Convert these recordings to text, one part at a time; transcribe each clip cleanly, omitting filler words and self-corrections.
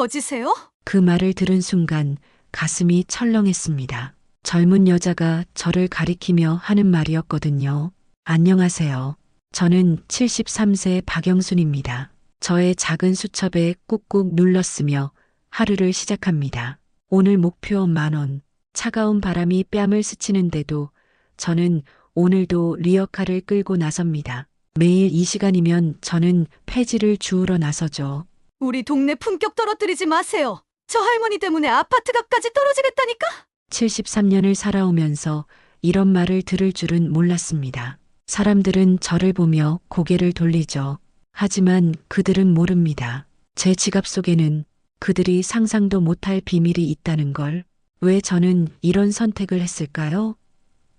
거지세요? 그 말을 들은 순간 가슴이 철렁했습니다. 젊은 여자가 저를 가리키며 하는 말이었거든요. 안녕하세요. 저는 73세 박영순입니다. 저의 작은 수첩에 꾹꾹 눌렀으며 하루를 시작합니다. 오늘 목표 10,000원. 차가운 바람이 뺨을 스치는데도 저는 오늘도 리어카를 끌고 나섭니다. 매일 이 시간이면 저는 폐지를 주우러 나서죠. 우리 동네 품격 떨어뜨리지 마세요. 저 할머니 때문에 아파트가까지 떨어지겠다니까? 73년을 살아오면서 이런 말을 들을 줄은 몰랐습니다. 사람들은 저를 보며 고개를 돌리죠. 하지만 그들은 모릅니다. 제 지갑 속에는 그들이 상상도 못할 비밀이 있다는 걸. 왜 저는 이런 선택을 했을까요?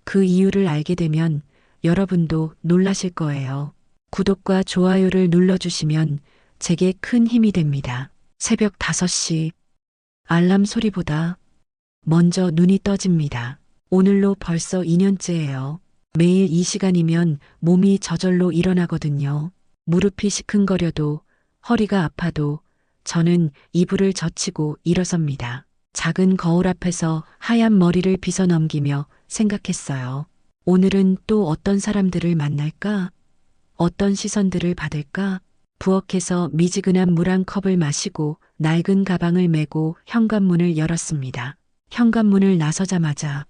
그 이유를 알게 되면 여러분도 놀라실 거예요. 구독과 좋아요를 눌러주시면 제게 큰 힘이 됩니다. 새벽 5시 알람 소리보다 먼저 눈이 떠집니다. 오늘로 벌써 2년째예요. 매일 이 시간이면 몸이 저절로 일어나거든요. 무릎이 시큰거려도 허리가 아파도 저는 이불을 젖히고 일어섭니다. 작은 거울 앞에서 하얀 머리를 빗어 넘기며 생각했어요. 오늘은 또 어떤 사람들을 만날까? 어떤 시선들을 받을까? 부엌에서 미지근한 물 한 컵을 마시고 낡은 가방을 메고 현관문을 열었습니다. 현관문을 나서자마자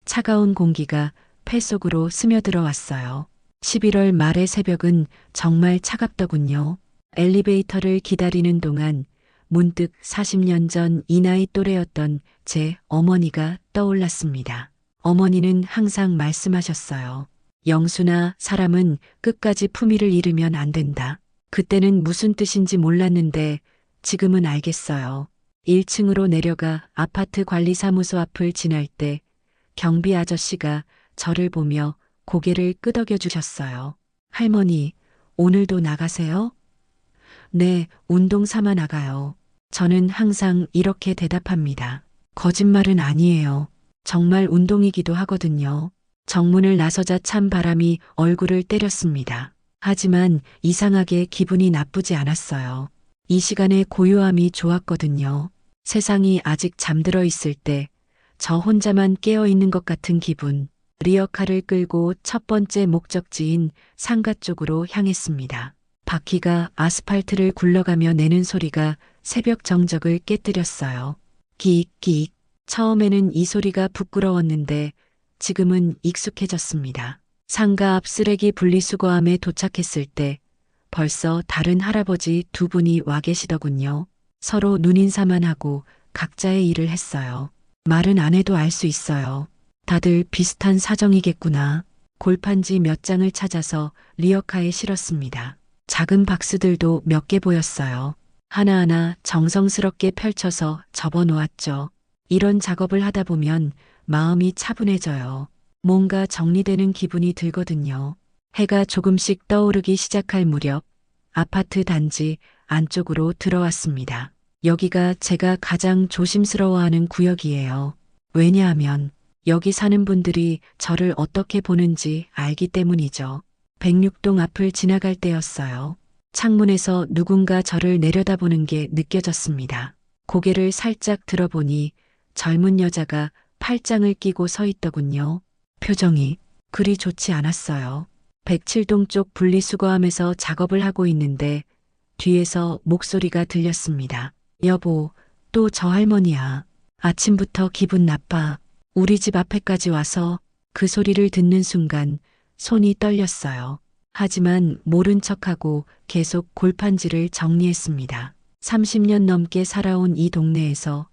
차가운 공기가 폐 속으로 스며들어 왔어요. 11월 말의 새벽은 정말 차갑더군요. 엘리베이터를 기다리는 동안 문득 40년 전 이 나이 또래였던 제 어머니가 떠올랐습니다. 어머니는 항상 말씀하셨어요. 영순아, 사람은 끝까지 품위를 잃으면 안 된다. 그때는 무슨 뜻인지 몰랐는데 지금은 알겠어요. 1층으로 내려가 아파트 관리사무소 앞을 지날 때 경비 아저씨가 저를 보며 고개를 끄덕여 주셨어요. 할머니, 오늘도 나가세요? 네, 운동 삼아 나가요. 저는 항상 이렇게 대답합니다. 거짓말은 아니에요. 정말 운동이기도 하거든요. 정문을 나서자 찬 바람이 얼굴을 때렸습니다. 하지만 이상하게 기분이 나쁘지 않았어요. 이 시간의 고요함이 좋았거든요. 세상이 아직 잠들어 있을 때 저 혼자만 깨어 있는 것 같은 기분. 리어카를 끌고 첫 번째 목적지인 상가 쪽으로 향했습니다. 바퀴가 아스팔트를 굴러가며 내는 소리가 새벽 정적을 깨뜨렸어요. 끼익끼익. 처음에는 이 소리가 부끄러웠는데 지금은 익숙해졌습니다. 상가 앞 쓰레기 분리수거함에 도착했을 때 벌써 다른 할아버지 두 분이 와 계시더군요. 서로 눈인사만 하고 각자의 일을 했어요. 말은 안 해도 알 수 있어요. 다들 비슷한 사정이겠구나. 골판지 몇 장을 찾아서 리어카에 실었습니다. 작은 박스들도 몇 개 보였어요. 하나하나 정성스럽게 펼쳐서 접어놓았죠. 이런 작업을 하다 보면 마음이 차분해져요. 뭔가 정리되는 기분이 들거든요. 해가 조금씩 떠오르기 시작할 무렵 아파트 단지 안쪽으로 들어왔습니다. 여기가 제가 가장 조심스러워하는 구역이에요. 왜냐하면 여기 사는 분들이 저를 어떻게 보는지 알기 때문이죠. 106동 앞을 지나갈 때였어요. 창문에서 누군가 저를 내려다보는 게 느껴졌습니다. 고개를 살짝 들어보니 젊은 여자가 팔짱을 끼고 서 있더군요. 표정이 그리 좋지 않았어요. 107동 쪽 분리수거함에서 작업을 하고 있는데 뒤에서 목소리가 들렸습니다. 여보, 또 저 할머니야. 아침부터 기분 나빠. 우리 집 앞에까지 와서 그 소리를 듣는 순간 손이 떨렸어요. 하지만 모른 척하고 계속 골판지를 정리했습니다. 30년 넘게 살아온 이 동네에서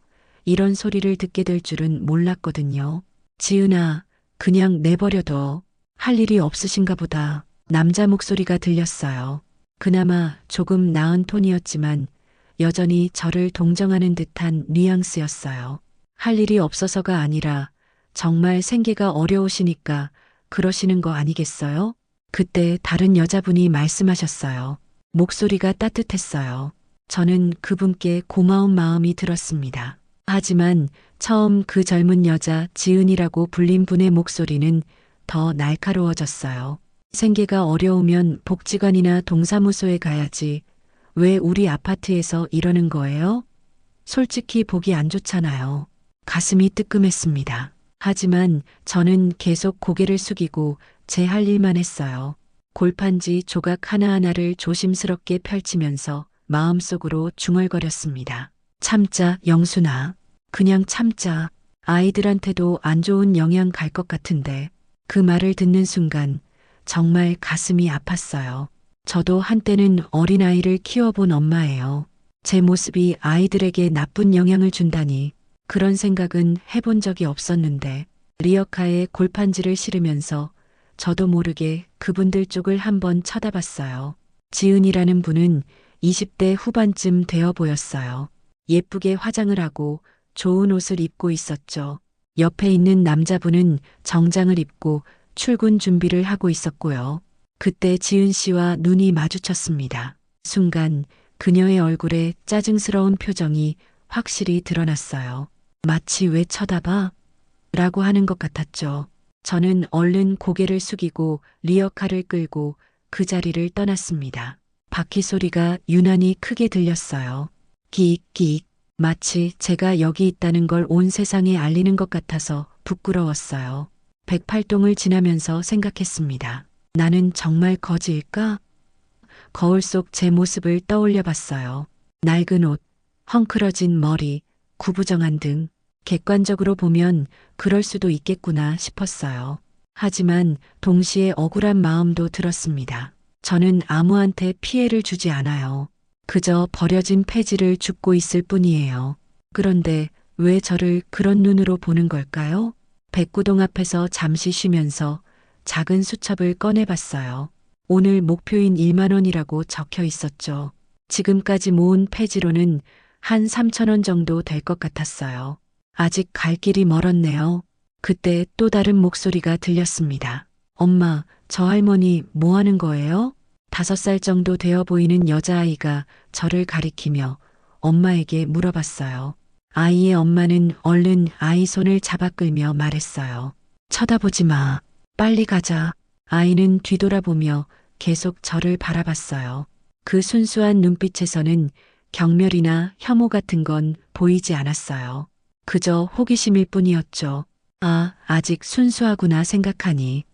이런 소리를 듣게 될 줄은 몰랐거든요. 지은아, 그냥 내버려둬. 할 일이 없으신가 보다. 남자 목소리가 들렸어요. 그나마 조금 나은 톤이었지만 여전히 저를 동정하는 듯한 뉘앙스였어요. 할 일이 없어서가 아니라 정말 생계가 어려우시니까 그러시는 거 아니겠어요? 그때 다른 여자분이 말씀하셨어요. 목소리가 따뜻했어요. 저는 그분께 고마운 마음이 들었습니다. 하지만 처음 그 젊은 여자 지은이라고 불린 분의 목소리는 더 날카로워졌어요. 생계가 어려우면 복지관이나 동사무소에 가야지. 왜 우리 아파트에서 이러는 거예요? 솔직히 보기 안 좋잖아요. 가슴이 뜨끔했습니다. 하지만 저는 계속 고개를 숙이고 제 할 일만 했어요. 골판지 조각 하나하나를 조심스럽게 펼치면서 마음속으로 중얼거렸습니다. 참자, 영순아. 그냥 참자. 아이들한테도 안 좋은 영향 갈 것 같은데. 그 말을 듣는 순간 정말 가슴이 아팠어요. 저도 한때는 어린아이를 키워본 엄마예요. 제 모습이 아이들에게 나쁜 영향을 준다니 그런 생각은 해본 적이 없었는데 리어카에 골판지를 실으면서 저도 모르게 그분들 쪽을 한번 쳐다봤어요. 지은이라는 분은 20대 후반쯤 되어 보였어요. 예쁘게 화장을 하고 좋은 옷을 입고 있었죠. 옆에 있는 남자분은 정장을 입고 출근 준비를 하고 있었고요. 그때 지은 씨와 눈이 마주쳤습니다. 순간 그녀의 얼굴에 짜증스러운 표정이 확실히 드러났어요. 마치 왜 쳐다봐? 라고 하는 것 같았죠. 저는 얼른 고개를 숙이고 리어카를 끌고 그 자리를 떠났습니다. 바퀴 소리가 유난히 크게 들렸어요. 끼익끼익. 마치 제가 여기 있다는 걸 온 세상에 알리는 것 같아서 부끄러웠어요. 108동을 지나면서 생각했습니다. 나는 정말 거지일까? 거울 속 제 모습을 떠올려 봤어요. 낡은 옷, 헝클어진 머리, 구부정한 등. 객관적으로 보면 그럴 수도 있겠구나 싶었어요. 하지만 동시에 억울한 마음도 들었습니다. 저는 아무한테 피해를 주지 않아요. 그저 버려진 폐지를 줍고 있을 뿐이에요. 그런데 왜 저를 그런 눈으로 보는 걸까요? 백구동 앞에서 잠시 쉬면서 작은 수첩을 꺼내봤어요. 오늘 목표인 1만 원이라고 적혀 있었죠. 지금까지 모은 폐지로는 한 3천 원 정도 될 것 같았어요. 아직 갈 길이 멀었네요. 그때 또 다른 목소리가 들렸습니다. 엄마, 저 할머니 뭐 하는 거예요? 5살 정도 되어 보이는 여자아이가 저를 가리키며 엄마에게 물어봤어요. 아이의 엄마는 얼른 아이 손을 잡아 끌며 말했어요. 쳐다보지 마. 빨리 가자. 아이는 뒤돌아보며 계속 저를 바라봤어요. 그 순수한 눈빛에서는 경멸이나 혐오 같은 건 보이지 않았어요. 그저 호기심일 뿐이었죠. 아, 아직 순수하구나 생각하니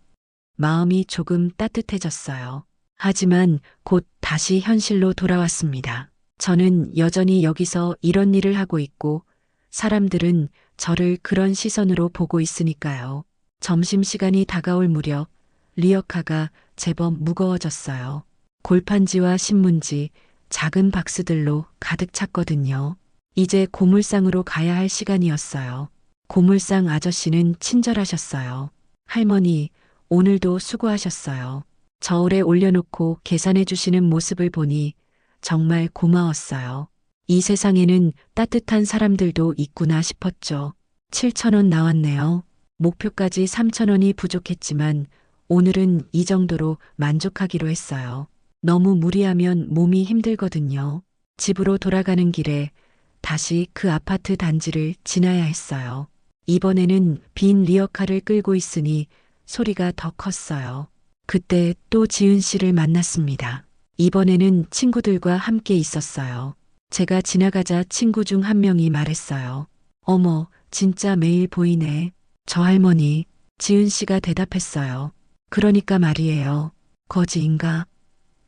마음이 조금 따뜻해졌어요. 하지만 곧 다시 현실로 돌아왔습니다. 저는 여전히 여기서 이런 일을 하고 있고 사람들은 저를 그런 시선으로 보고 있으니까요. 점심시간이 다가올 무렵 리어카가 제법 무거워졌어요. 골판지와 신문지, 작은 박스들로 가득 찼거든요. 이제 고물상으로 가야 할 시간이었어요. 고물상 아저씨는 친절하셨어요. 할머니, 오늘도 수고하셨어요. 저울에 올려놓고 계산해 주시는 모습을 보니 정말 고마웠어요. 이 세상에는 따뜻한 사람들도 있구나 싶었죠. 7천 원 나왔네요. 목표까지 3천 원이 부족했지만 오늘은 이 정도로 만족하기로 했어요. 너무 무리하면 몸이 힘들거든요. 집으로 돌아가는 길에 다시 그 아파트 단지를 지나야 했어요. 이번에는 빈 리어카를 끌고 있으니 소리가 더 컸어요. 그때 또 지은 씨를 만났습니다. 이번에는 친구들과 함께 있었어요. 제가 지나가자 친구 중 한 명이 말했어요. 어머, 진짜 매일 보이네. 저 할머니. 지은 씨가 대답했어요. 그러니까 말이에요. 거지인가?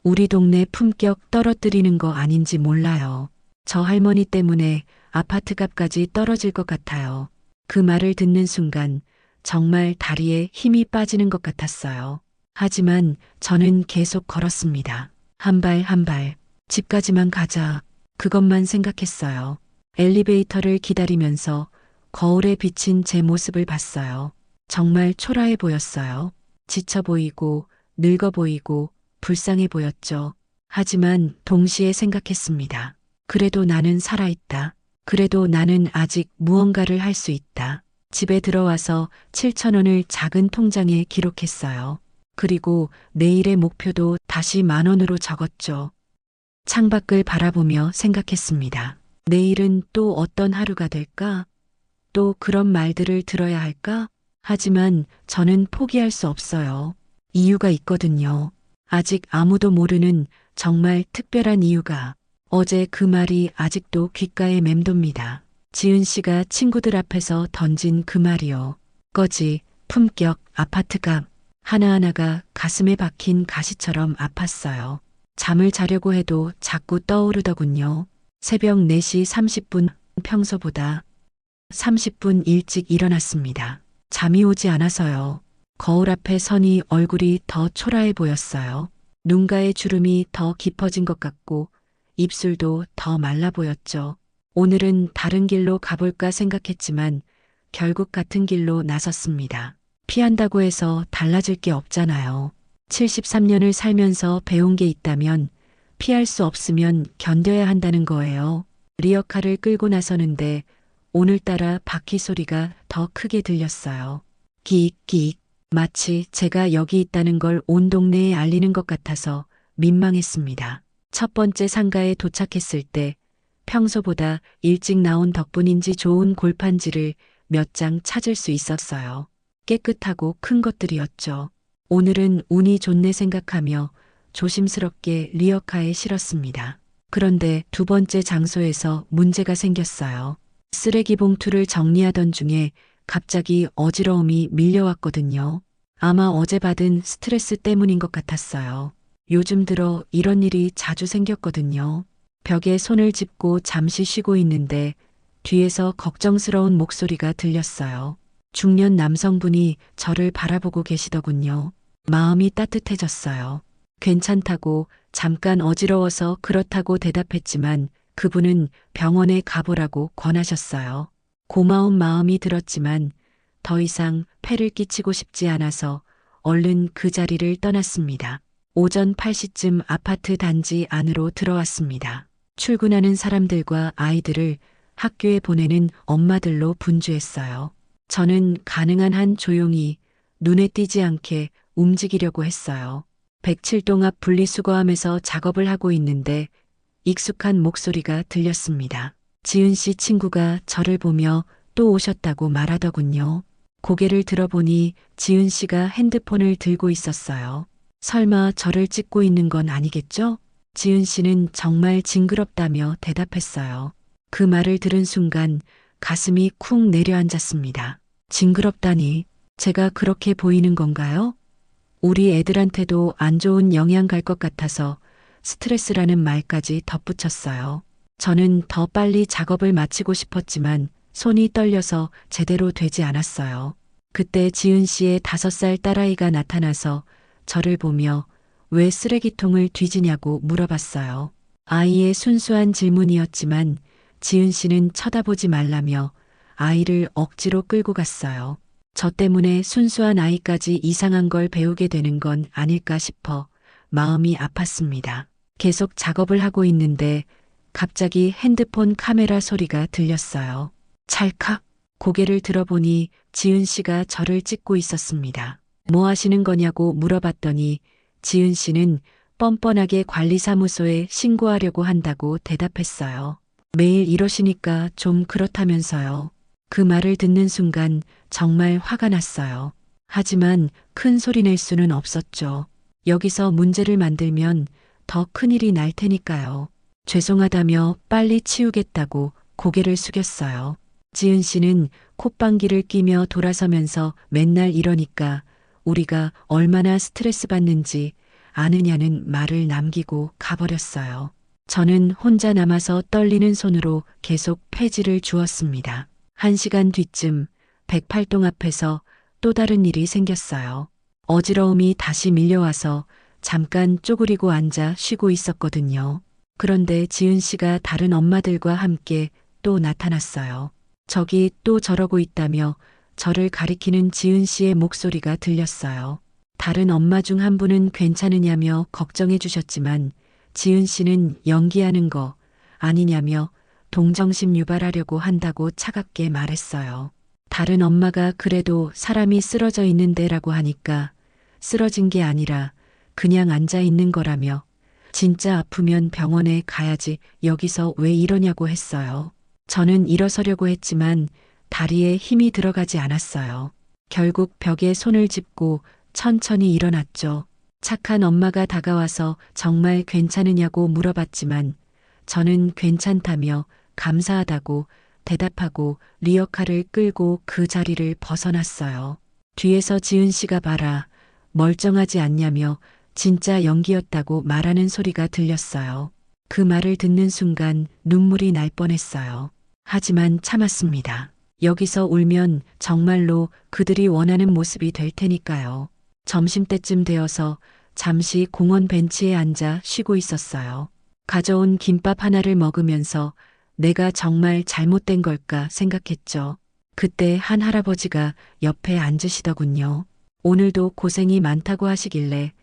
우리 동네 품격 떨어뜨리는 거 아닌지 몰라요. 저 할머니 때문에 아파트 값까지 떨어질 것 같아요. 그 말을 듣는 순간 정말 다리에 힘이 빠지는 것 같았어요. 하지만 저는 계속 걸었습니다. 한 발 한 발. 집까지만 가자. 그것만 생각했어요. 엘리베이터를 기다리면서 거울에 비친 제 모습을 봤어요. 정말 초라해 보였어요. 지쳐 보이고 늙어 보이고 불쌍해 보였죠. 하지만 동시에 생각했습니다. 그래도 나는 살아있다. 그래도 나는 아직 무언가를 할 수 있다. 집에 들어와서 7천 원을 작은 통장에 기록했어요. 그리고 내일의 목표도 다시 1만 원으로 적었죠. 창밖을 바라보며 생각했습니다. 내일은 또 어떤 하루가 될까? 또 그런 말들을 들어야 할까? 하지만 저는 포기할 수 없어요. 이유가 있거든요. 아직 아무도 모르는 정말 특별한 이유가. 어제 그 말이 아직도 귓가에 맴돕니다. 지은 씨가 친구들 앞에서 던진 그 말이요. 거지, 품격, 아파트값. 하나하나가 가슴에 박힌 가시처럼 아팠어요. 잠을 자려고 해도 자꾸 떠오르더군요. 새벽 4시 30분, 평소보다 30분 일찍 일어났습니다. 잠이 오지 않아서요. 거울 앞에 서니 얼굴이 더 초라해 보였어요. 눈가의 주름이 더 깊어진 것 같고 입술도 더 말라 보였죠. 오늘은 다른 길로 가볼까 생각했지만 결국 같은 길로 나섰습니다. 피한다고 해서 달라질 게 없잖아요. 73년을 살면서 배운 게 있다면 피할 수 없으면 견뎌야 한다는 거예요. 리어카를 끌고 나서는데 오늘따라 바퀴 소리가 더 크게 들렸어요. 끼익끼익. 마치 제가 여기 있다는 걸 온 동네에 알리는 것 같아서 민망했습니다. 첫 번째 상가에 도착했을 때 평소보다 일찍 나온 덕분인지 좋은 골판지를 몇 장 찾을 수 있었어요. 깨끗하고 큰 것들이었죠. 오늘은 운이 좋네 생각하며 조심스럽게 리어카에 실었습니다. 그런데 두 번째 장소에서 문제가 생겼어요. 쓰레기 봉투를 정리하던 중에 갑자기 어지러움이 밀려왔거든요. 아마 어제 받은 스트레스 때문인 것 같았어요. 요즘 들어 이런 일이 자주 생겼거든요. 벽에 손을 짚고 잠시 쉬고 있는데 뒤에서 걱정스러운 목소리가 들렸어요. 중년 남성분이 저를 바라보고 계시더군요. 마음이 따뜻해졌어요. 괜찮다고 잠깐 어지러워서 그렇다고 대답했지만 그분은 병원에 가보라고 권하셨어요. 고마운 마음이 들었지만 더 이상 폐를 끼치고 싶지 않아서 얼른 그 자리를 떠났습니다. 오전 8시쯤 아파트 단지 안으로 들어왔습니다. 출근하는 사람들과 아이들을 학교에 보내는 엄마들로 분주했어요. 저는 가능한 한 조용히 눈에 띄지 않게 움직이려고 했어요. 107동 앞 분리수거함에서 작업을 하고 있는데 익숙한 목소리가 들렸습니다. 지은 씨 친구가 저를 보며 또 오셨다고 말하더군요. 고개를 들어보니 지은 씨가 핸드폰을 들고 있었어요. 설마 저를 찍고 있는 건 아니겠죠? 지은 씨는 정말 징그럽다며 대답했어요. 그 말을 들은 순간 가슴이 쿵 내려앉았습니다. 징그럽다니, 제가 그렇게 보이는 건가요? 우리 애들한테도 안 좋은 영향 갈 것 같아서 스트레스라는 말까지 덧붙였어요. 저는 더 빨리 작업을 마치고 싶었지만 손이 떨려서 제대로 되지 않았어요. 그때 지은 씨의 5살 딸아이가 나타나서 저를 보며 왜 쓰레기통을 뒤지냐고 물어봤어요. 아이의 순수한 질문이었지만 지은 씨는 쳐다보지 말라며 아이를 억지로 끌고 갔어요. 저 때문에 순수한 아이까지 이상한 걸 배우게 되는 건 아닐까 싶어 마음이 아팠습니다. 계속 작업을 하고 있는데 갑자기 핸드폰 카메라 소리가 들렸어요. 찰칵. 고개를 들어보니 지은 씨가 저를 찍고 있었습니다. 뭐 하시는 거냐고 물어봤더니 지은 씨는 뻔뻔하게 관리사무소에 신고하려고 한다고 대답했어요. 매일 이러시니까 좀 그렇다면서요. 그 말을 듣는 순간 정말 화가 났어요. 하지만 큰 소리 낼 수는 없었죠. 여기서 문제를 만들면 더 큰일이 날 테니까요. 죄송하다며 빨리 치우겠다고 고개를 숙였어요. 지은 씨는 콧방귀를 끼며 돌아서면서 맨날 이러니까 우리가 얼마나 스트레스 받는지 아느냐는 말을 남기고 가버렸어요. 저는 혼자 남아서 떨리는 손으로 계속 폐지를 주었습니다. 1시간 뒤쯤 108동 앞에서 또 다른 일이 생겼어요. 어지러움이 다시 밀려와서 잠깐 쪼그리고 앉아 쉬고 있었거든요. 그런데 지은 씨가 다른 엄마들과 함께 또 나타났어요. 저기 또 저러고 있다며 저를 가리키는 지은 씨의 목소리가 들렸어요. 다른 엄마 중 한 분은 괜찮으냐며 걱정해 주셨지만 지은 씨는 연기하는 거 아니냐며 동정심 유발하려고 한다고 차갑게 말했어요. 다른 엄마가 그래도 사람이 쓰러져 있는데라고 하니까 쓰러진 게 아니라 그냥 앉아 있는 거라며 진짜 아프면 병원에 가야지 여기서 왜 이러냐고 했어요. 저는 일어서려고 했지만 다리에 힘이 들어가지 않았어요. 결국 벽에 손을 짚고 천천히 일어났죠. 착한 엄마가 다가와서 정말 괜찮으냐고 물어봤지만 저는 괜찮다며 감사하다고 대답하고 리어카를 끌고 그 자리를 벗어났어요. 뒤에서 지은 씨가 봐라, 멀쩡하지 않냐며 진짜 연기였다고 말하는 소리가 들렸어요. 그 말을 듣는 순간 눈물이 날 뻔했어요. 하지만 참았습니다. 여기서 울면 정말로 그들이 원하는 모습이 될 테니까요. 점심때쯤 되어서 잠시 공원 벤치에 앉아 쉬고 있었어요. 가져온 김밥 하나를 먹으면서 내가 정말 잘못된 걸까 생각했죠. 그때 한 할아버지가 옆에 앉으시더군요. 오늘도 고생이 많다고 하시길래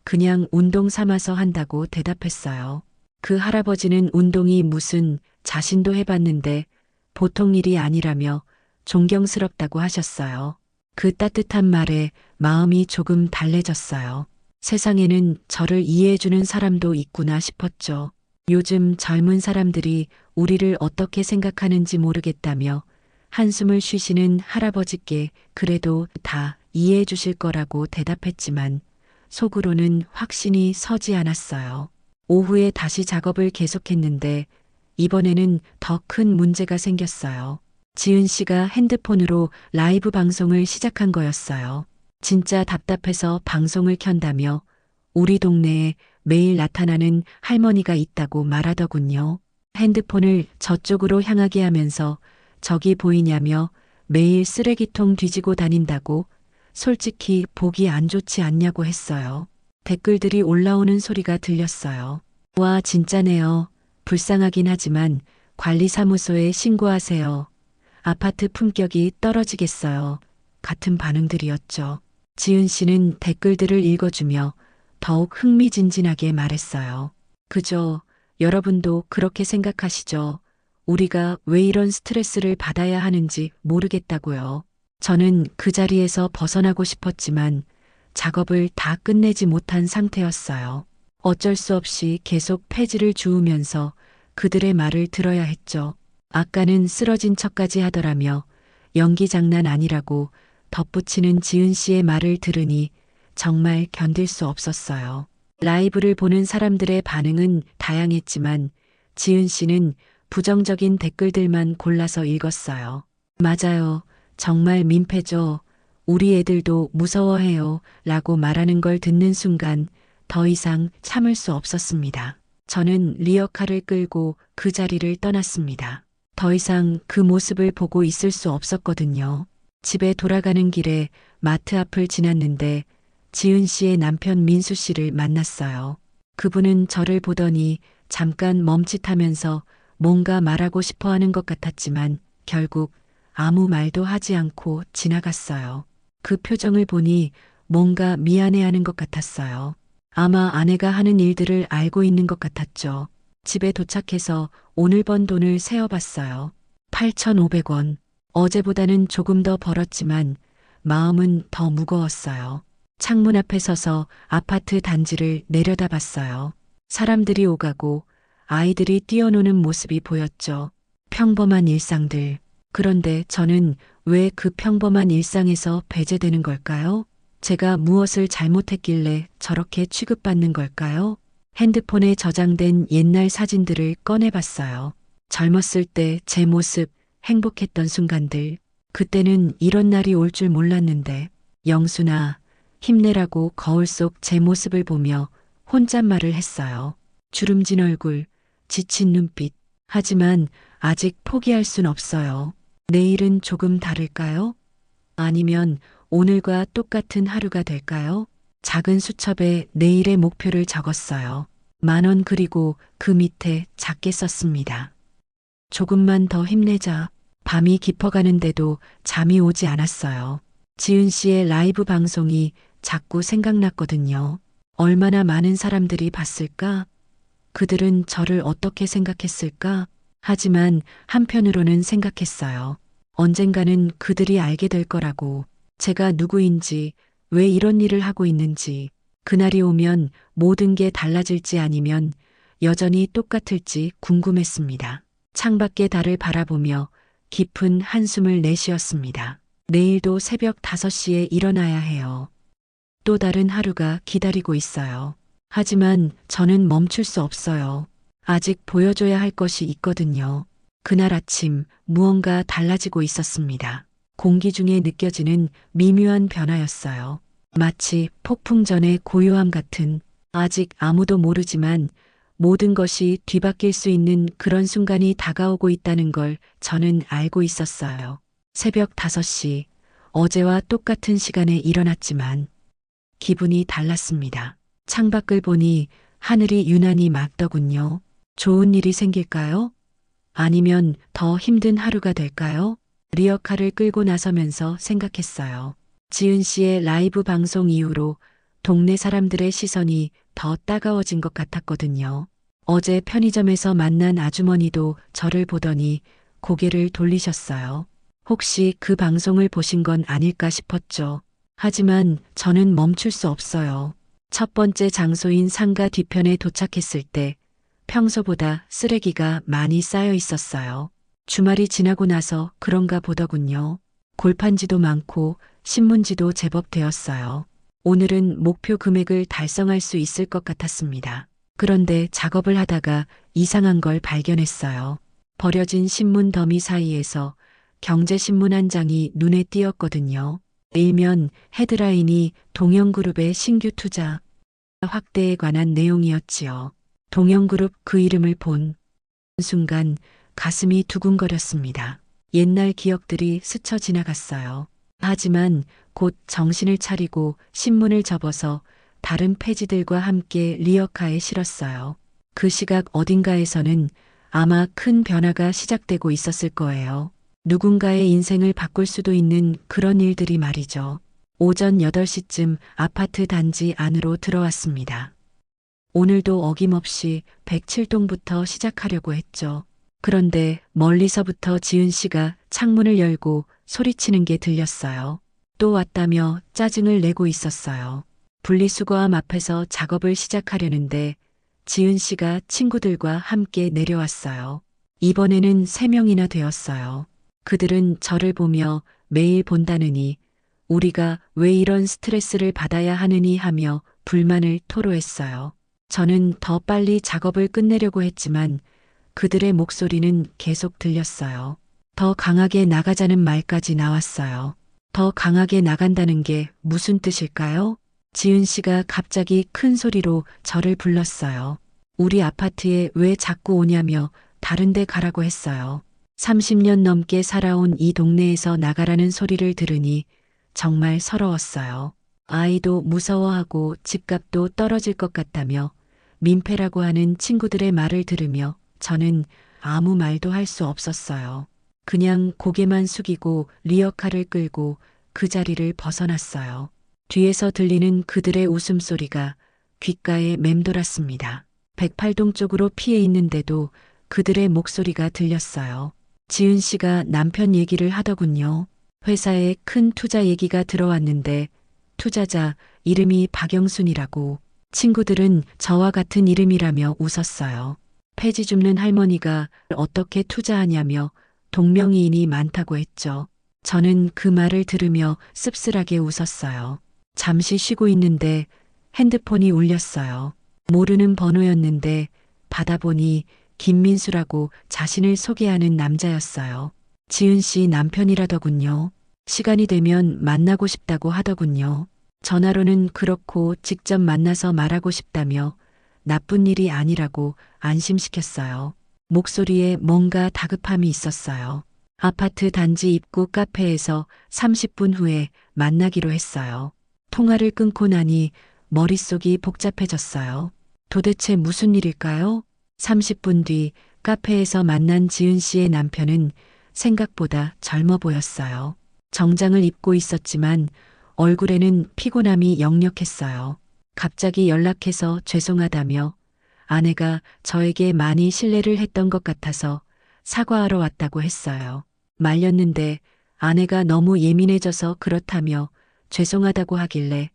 그냥 운동 삼아서 한다고 대답했어요. 그 할아버지는 운동이 무슨 자신도 해봤는데 보통 일이 아니라며 존경스럽다고 하셨어요. 그 따뜻한 말에 마음이 조금 달래졌어요. 세상에는 저를 이해해주는 사람도 있구나 싶었죠. 요즘 젊은 사람들이 우리를 어떻게 생각하는지 모르겠다며 한숨을 쉬시는 할아버지께 그래도 다 이해해 주실 거라고 대답했지만 속으로는 확신이 서지 않았어요. 오후에 다시 작업을 계속했는데 이번에는 더 큰 문제가 생겼어요. 지은 씨가 핸드폰으로 라이브 방송을 시작한 거였어요. 진짜 답답해서 방송을 켠다며 우리 동네에 매일 나타나는 할머니가 있다고 말하더군요. 핸드폰을 저쪽으로 향하게 하면서 저기 보이냐며 매일 쓰레기통 뒤지고 다닌다고 솔직히 보기 안 좋지 않냐고 했어요. 댓글들이 올라오는 소리가 들렸어요. 와, 진짜네요. 불쌍하긴 하지만 관리사무소에 신고하세요. 아파트 품격이 떨어지겠어요. 같은 반응들이었죠. 지은 씨는 댓글들을 읽어주며 더욱 흥미진진하게 말했어요. 그저 여러분도 그렇게 생각하시죠? 우리가 왜 이런 스트레스를 받아야 하는지 모르겠다고요. 저는 그 자리에서 벗어나고 싶었지만 작업을 다 끝내지 못한 상태였어요. 어쩔 수 없이 계속 폐지를 주우면서 그들의 말을 들어야 했죠. 아까는 쓰러진 척까지 하더라며 연기 장난 아니라고 덧붙이는 지은 씨의 말을 들으니 정말 견딜 수 없었어요. 라이브를 보는 사람들의 반응은 다양했지만 지은 씨는 부정적인 댓글들만 골라서 읽었어요. 맞아요. 정말 민폐죠. 우리 애들도 무서워해요. 라고 말하는 걸 듣는 순간 더 이상 참을 수 없었습니다. 저는 리어카를 끌고 그 자리를 떠났습니다. 더 이상 그 모습을 보고 있을 수 없었거든요. 집에 돌아가는 길에 마트 앞을 지났는데 지은 씨의 남편 민수 씨를 만났어요. 그분은 저를 보더니 잠깐 멈칫하면서 뭔가 말하고 싶어 하는 것 같았지만 결국 아무 말도 하지 않고 지나갔어요. 그 표정을 보니 뭔가 미안해하는 것 같았어요. 아마 아내가 하는 일들을 알고 있는 것 같았죠. 집에 도착해서 오늘 번 돈을 세어봤어요. 8,500원. 어제보다는 조금 더 벌었지만 마음은 더 무거웠어요. 창문 앞에 서서 아파트 단지를 내려다봤어요. 사람들이 오가고 아이들이 뛰어노는 모습이 보였죠. 평범한 일상들. 그런데 저는 왜 그 평범한 일상에서 배제되는 걸까요? 제가 무엇을 잘못했길래 저렇게 취급받는 걸까요? 핸드폰에 저장된 옛날 사진들을 꺼내봤어요. 젊었을 때 제 모습, 행복했던 순간들. 그때는 이런 날이 올 줄 몰랐는데 영순아, 힘내라고 거울 속 제 모습을 보며 혼잣말을 했어요. 주름진 얼굴, 지친 눈빛. 하지만 아직 포기할 순 없어요. 내일은 조금 다를까요? 아니면 오늘과 똑같은 하루가 될까요? 작은 수첩에 내일의 목표를 적었어요. 10,000원 그리고 그 밑에 작게 썼습니다. 조금만 더 힘내자. 밤이 깊어가는데도 잠이 오지 않았어요. 지은 씨의 라이브 방송이 자꾸 생각났거든요. 얼마나 많은 사람들이 봤을까? 그들은 저를 어떻게 생각했을까? 하지만 한편으로는 생각했어요. 언젠가는 그들이 알게 될 거라고. 제가 누구인지, 왜 이런 일을 하고 있는지. 그날이 오면 모든 게 달라질지 아니면 여전히 똑같을지 궁금했습니다. 창밖의 달을 바라보며 깊은 한숨을 내쉬었습니다. 내일도 새벽 5시에 일어나야 해요. 또 다른 하루가 기다리고 있어요. 하지만 저는 멈출 수 없어요. 아직 보여줘야 할 것이 있거든요. 그날 아침 무언가 달라지고 있었습니다. 공기 중에 느껴지는 미묘한 변화였어요. 마치 폭풍 전의 고요함 같은, 아직 아무도 모르지만 모든 것이 뒤바뀔 수 있는 그런 순간이 다가오고 있다는 걸 저는 알고 있었어요. 새벽 5시, 어제와 똑같은 시간에 일어났지만 기분이 달랐습니다. 창밖을 보니 하늘이 유난히 맑더군요. 좋은 일이 생길까요? 아니면 더 힘든 하루가 될까요? 리어카를 끌고 나서면서 생각했어요. 지은 씨의 라이브 방송 이후로 동네 사람들의 시선이 더 따가워진 것 같았거든요. 어제 편의점에서 만난 아주머니도 저를 보더니 고개를 돌리셨어요. 혹시 그 방송을 보신 건 아닐까 싶었죠. 하지만 저는 멈출 수 없어요. 첫 번째 장소인 상가 뒤편에 도착했을 때 평소보다 쓰레기가 많이 쌓여 있었어요. 주말이 지나고 나서 그런가 보더군요. 골판지도 많고 신문지도 제법 되었어요. 오늘은 목표 금액을 달성할 수 있을 것 같았습니다. 그런데 작업을 하다가 이상한 걸 발견했어요. 버려진 신문 더미 사이에서 경제신문 한 장이 눈에 띄었거든요. 일면 헤드라인이 동영그룹의 신규 투자 확대에 관한 내용이었지요. 동영그룹 그 이름을 본 순간 가슴이 두근거렸습니다. 옛날 기억들이 스쳐 지나갔어요. 하지만 곧 정신을 차리고 신문을 접어서 다른 페이지들과 함께 리어카에 실었어요. 그 시각 어딘가에서는 아마 큰 변화가 시작되고 있었을 거예요. 누군가의 인생을 바꿀 수도 있는 그런 일들이 말이죠. 오전 8시쯤 아파트 단지 안으로 들어왔습니다. 오늘도 어김없이 107동부터 시작하려고 했죠. 그런데 멀리서부터 지은 씨가 창문을 열고 소리치는 게 들렸어요. 또 왔다며 짜증을 내고 있었어요. 분리수거함 앞에서 작업을 시작하려는데 지은 씨가 친구들과 함께 내려왔어요. 이번에는 3명이나 되었어요. 그들은 저를 보며 매일 본다느니 우리가 왜 이런 스트레스를 받아야 하느니 하며 불만을 토로했어요. 저는 더 빨리 작업을 끝내려고 했지만 그들의 목소리는 계속 들렸어요. 더 강하게 나가자는 말까지 나왔어요. 더 강하게 나간다는 게 무슨 뜻일까요? 지은 씨가 갑자기 큰 소리로 저를 불렀어요. 우리 아파트에 왜 자꾸 오냐며 다른 데 가라고 했어요. 30년 넘게 살아온 이 동네에서 나가라는 소리를 들으니 정말 서러웠어요. 아이도 무서워하고 집값도 떨어질 것 같다며 민폐라고 하는 친구들의 말을 들으며 저는 아무 말도 할 수 없었어요. 그냥 고개만 숙이고 리어카를 끌고 그 자리를 벗어났어요. 뒤에서 들리는 그들의 웃음소리가 귓가에 맴돌았습니다. 108동 쪽으로 피해 있는데도 그들의 목소리가 들렸어요. 지은 씨가 남편 얘기를 하더군요. 회사에 큰 투자 얘기가 들어왔는데 투자자 이름이 박영순이라고. 친구들은 저와 같은 이름이라며 웃었어요. 폐지 줍는 할머니가 어떻게 투자하냐며 동명이인이 많다고 했죠. 저는 그 말을 들으며 씁쓸하게 웃었어요. 잠시 쉬고 있는데 핸드폰이 울렸어요. 모르는 번호였는데 받아보니 김민수라고 자신을 소개하는 남자였어요. 지은 씨 남편이라더군요. 시간이 되면 만나고 싶다고 하더군요. 전화로는 그렇고 직접 만나서 말하고 싶다며 나쁜 일이 아니라고 안심시켰어요. 목소리에 뭔가 다급함이 있었어요. 아파트 단지 입구 카페에서 30분 후에 만나기로 했어요. 통화를 끊고 나니 머릿속이 복잡해졌어요. 도대체 무슨 일일까요? 30분 뒤 카페에서 만난 지은 씨의 남편은 생각보다 젊어 보였어요. 정장을 입고 있었지만 얼굴에는 피곤함이 역력했어요. 갑자기 연락해서 죄송하다며 아내가 저에게 많이 신뢰를 했던 것 같아서 사과하러 왔다고 했어요. 말렸는데 아내가 너무 예민해져서 그렇다며 죄송하다고 하길래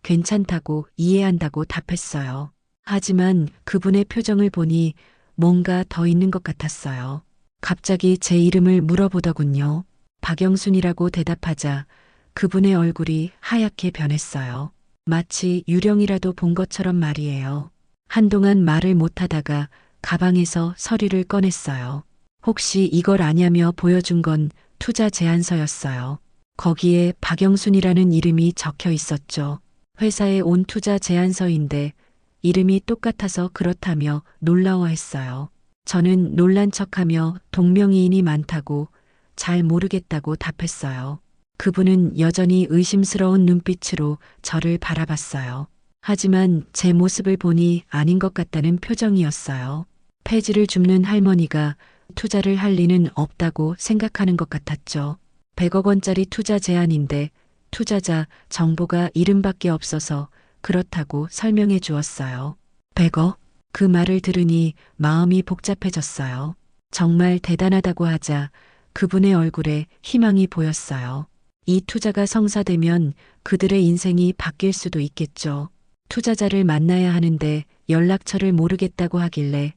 괜찮다고 이해한다고 답했어요. 하지만 그분의 표정을 보니 뭔가 더 있는 것 같았어요. 갑자기 제 이름을 물어보더군요. 박영순이라고 대답하자 그분의 얼굴이 하얗게 변했어요. 마치 유령이라도 본 것처럼 말이에요. 한동안 말을 못하다가 가방에서 서류를 꺼냈어요. 혹시 이걸 아냐며 보여준 건 투자 제안서였어요. 거기에 박영순이라는 이름이 적혀 있었죠. 회사에 온 투자 제안서인데 이름이 똑같아서 그렇다며 놀라워했어요. 저는 놀란 척하며 동명이인이 많다고 잘 모르겠다고 답했어요. 그분은 여전히 의심스러운 눈빛으로 저를 바라봤어요. 하지만 제 모습을 보니 아닌 것 같다는 표정이었어요. 폐지를 줍는 할머니가 투자를 할 리는 없다고 생각하는 것 같았죠. 100억 원짜리 투자 제안인데 투자자 정보가 이름밖에 없어서 그렇다고 설명해 주었어요. 100억? 그 말을 들으니 마음이 복잡해졌어요. 정말 대단하다고 하자 그분의 얼굴에 희망이 보였어요. 이 투자가 성사되면 그들의 인생이 바뀔 수도 있겠죠. 투자자를 만나야 하는데 연락처를 모르겠다고 하길래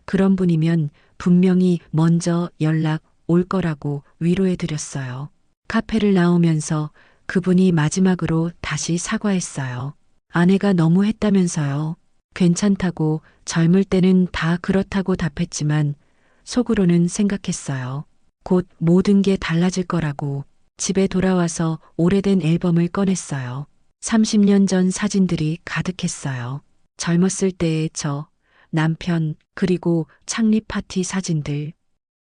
그런 분이면 분명히 먼저 연락 올 거라고 위로해 드렸어요. 카페를 나오면서 그분이 마지막으로 다시 사과했어요. 아내가 너무 했다면서요. 괜찮다고 젊을 때는 다 그렇다고 답했지만 속으로는 생각했어요. 곧 모든 게 달라질 거라고. 집에 돌아와서 오래된 앨범을 꺼냈어요. 30년 전 사진들이 가득했어요. 젊었을 때의 저, 남편, 그리고 창립 파티 사진들.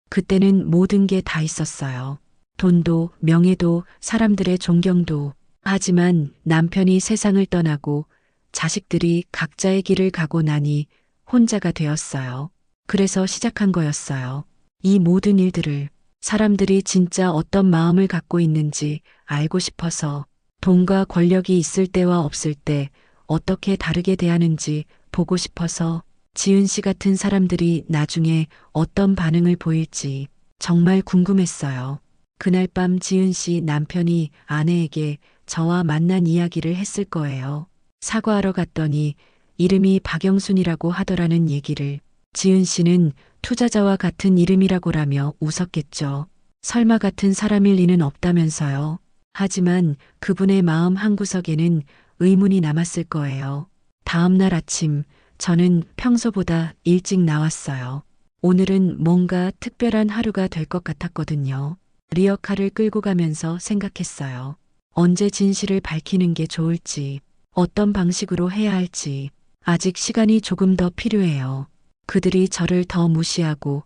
그때는 모든 게 다 있었어요. 돈도, 명예도, 사람들의 존경도. 하지만 남편이 세상을 떠나고 자식들이 각자의 길을 가고 나니 혼자가 되었어요. 그래서 시작한 거였어요. 이 모든 일들을 사람들이 진짜 어떤 마음을 갖고 있는지 알고 싶어서 돈과 권력이 있을 때와 없을 때 어떻게 다르게 대하는지 보고 싶어서 지은 씨 같은 사람들이 나중에 어떤 반응을 보일지 정말 궁금했어요. 그날 밤 지은 씨 남편이 아내에게 저와 만난 이야기를 했을 거예요. 사과하러 갔더니 이름이 박영순이라고 하더라는 얘기를. 지은 씨는 투자자와 같은 이름이라고라며 웃었겠죠. 설마 같은 사람일 리는 없다면서요. 하지만 그분의 마음 한구석에는 의문이 남았을 거예요. 다음 날 아침 저는 평소보다 일찍 나왔어요. 오늘은 뭔가 특별한 하루가 될 것 같았거든요. 리어카를 끌고 가면서 생각했어요. 언제 진실을 밝히는 게 좋을지, 어떤 방식으로 해야 할지. 아직 시간이 조금 더 필요해요. 그들이 저를 더 무시하고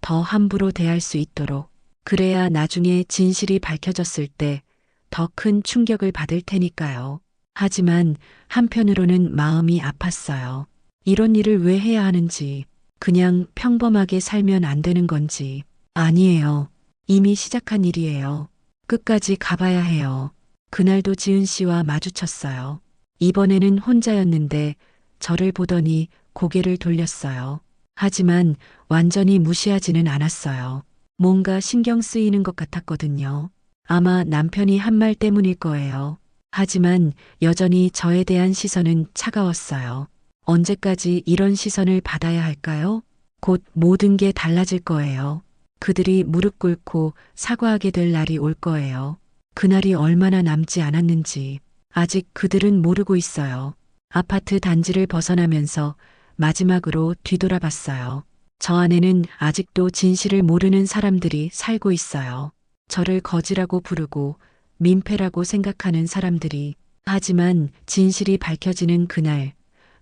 더 함부로 대할 수 있도록. 그래야 나중에 진실이 밝혀졌을 때 더 큰 충격을 받을 테니까요. 하지만 한편으로는 마음이 아팠어요. 이런 일을 왜 해야 하는지, 그냥 평범하게 살면 안 되는 건지. 아니에요. 이미 시작한 일이에요. 끝까지 가봐야 해요. 그날도 지은 씨와 마주쳤어요. 이번에는 혼자였는데 저를 보더니 고개를 돌렸어요. 하지만 완전히 무시하지는 않았어요. 뭔가 신경 쓰이는 것 같았거든요. 아마 남편이 한 말 때문일 거예요. 하지만 여전히 저에 대한 시선은 차가웠어요. 언제까지 이런 시선을 받아야 할까요? 곧 모든 게 달라질 거예요. 그들이 무릎 꿇고 사과하게 될 날이 올 거예요. 그날이 얼마나 남지 않았는지 아직 그들은 모르고 있어요. 아파트 단지를 벗어나면서 마지막으로 뒤돌아봤어요. 저 안에는 아직도 진실을 모르는 사람들이 살고 있어요. 저를 거지라고 부르고 민폐라고 생각하는 사람들이. 하지만 진실이 밝혀지는 그날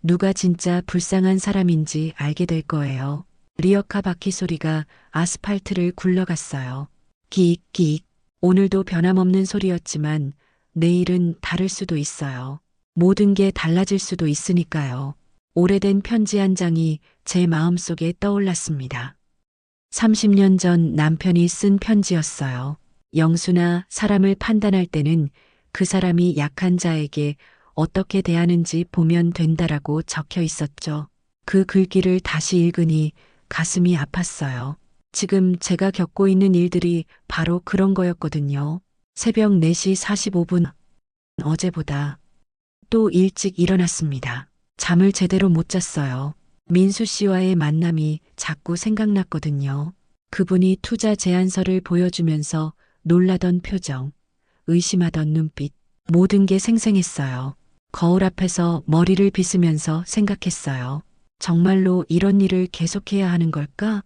누가 진짜 불쌍한 사람인지 알게 될 거예요. 리어카 바퀴 소리가 아스팔트를 굴러갔어요. 기익기익. 오늘도 변함없는 소리였지만 내일은 다를 수도 있어요. 모든 게 달라질 수도 있으니까요. 오래된 편지 한 장이 제 마음속에 떠올랐습니다. 30년 전 남편이 쓴 편지였어요. 영수나 사람을 판단할 때는 그 사람이 약한 자에게 어떻게 대하는지 보면 된다라고 적혀 있었죠. 그 글귀를 다시 읽으니 가슴이 아팠어요. 지금 제가 겪고 있는 일들이 바로 그런 거였거든요. 새벽 4시 45분. 어제보다 또 일찍 일어났습니다. 잠을 제대로 못 잤어요. 민수 씨와의 만남이 자꾸 생각났거든요. 그분이 투자 제안서를 보여주면서 놀라던 표정, 의심하던 눈빛, 모든 게 생생했어요. 거울 앞에서 머리를 빗으면서 생각했어요. 정말로 이런 일을 계속해야 하는 걸까?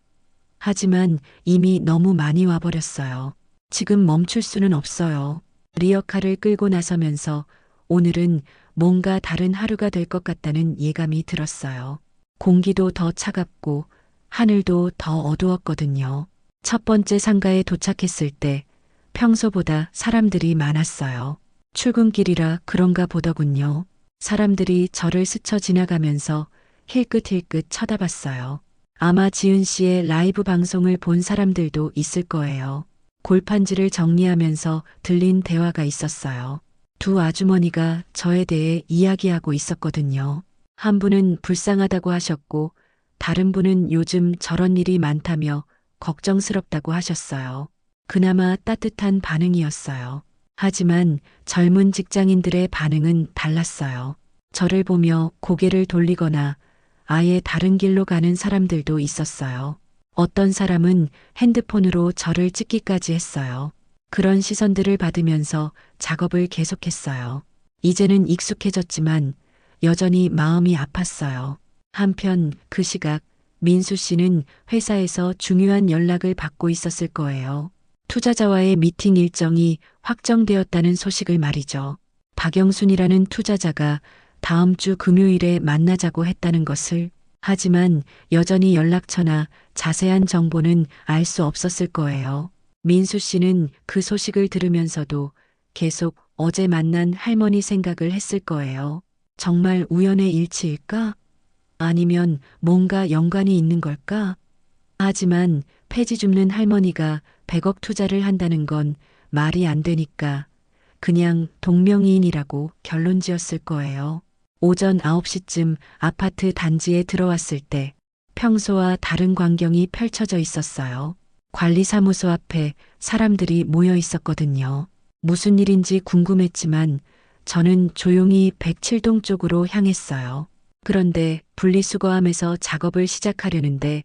하지만 이미 너무 많이 와버렸어요. 지금 멈출 수는 없어요. 리어카를 끌고 나서면서 오늘은 뭔가 다른 하루가 될 것 같다는 예감이 들었어요. 공기도 더 차갑고 하늘도 더 어두웠거든요. 첫 번째 상가에 도착했을 때 평소보다 사람들이 많았어요. 출근길이라 그런가 보더군요. 사람들이 저를 스쳐 지나가면서 힐끗힐끗 쳐다봤어요. 아마 지은 씨의 라이브 방송을 본 사람들도 있을 거예요. 골판지를 정리하면서 들린 대화가 있었어요. 두 아주머니가 저에 대해 이야기하고 있었거든요. 한 분은 불쌍하다고 하셨고, 다른 분은 요즘 저런 일이 많다며 걱정스럽다고 하셨어요. 그나마 따뜻한 반응이었어요. 하지만 젊은 직장인들의 반응은 달랐어요. 저를 보며 고개를 돌리거나 아예 다른 길로 가는 사람들도 있었어요. 어떤 사람은 핸드폰으로 저를 찍기까지 했어요. 그런 시선들을 받으면서 작업을 계속했어요. 이제는 익숙해졌지만 여전히 마음이 아팠어요. 한편 그 시각 민수 씨는 회사에서 중요한 연락을 받고 있었을 거예요. 투자자와의 미팅 일정이 확정되었다는 소식을 말이죠. 박영순이라는 투자자가 다음 주 금요일에 만나자고 했다는 것을. 하지만 여전히 연락처나 자세한 정보는 알 수 없었을 거예요. 민수 씨는 그 소식을 들으면서도 계속 어제 만난 할머니 생각을 했을 거예요. 정말 우연의 일치일까? 아니면 뭔가 연관이 있는 걸까? 하지만 폐지 줍는 할머니가 100억 투자를 한다는 건 말이 안 되니까 그냥 동명이인이라고 결론 지었을 거예요. 오전 9시쯤 아파트 단지에 들어왔을 때 평소와 다른 광경이 펼쳐져 있었어요. 관리사무소 앞에 사람들이 모여 있었거든요. 무슨 일인지 궁금했지만 저는 조용히 107동 쪽으로 향했어요. 그런데 분리수거함에서 작업을 시작하려는데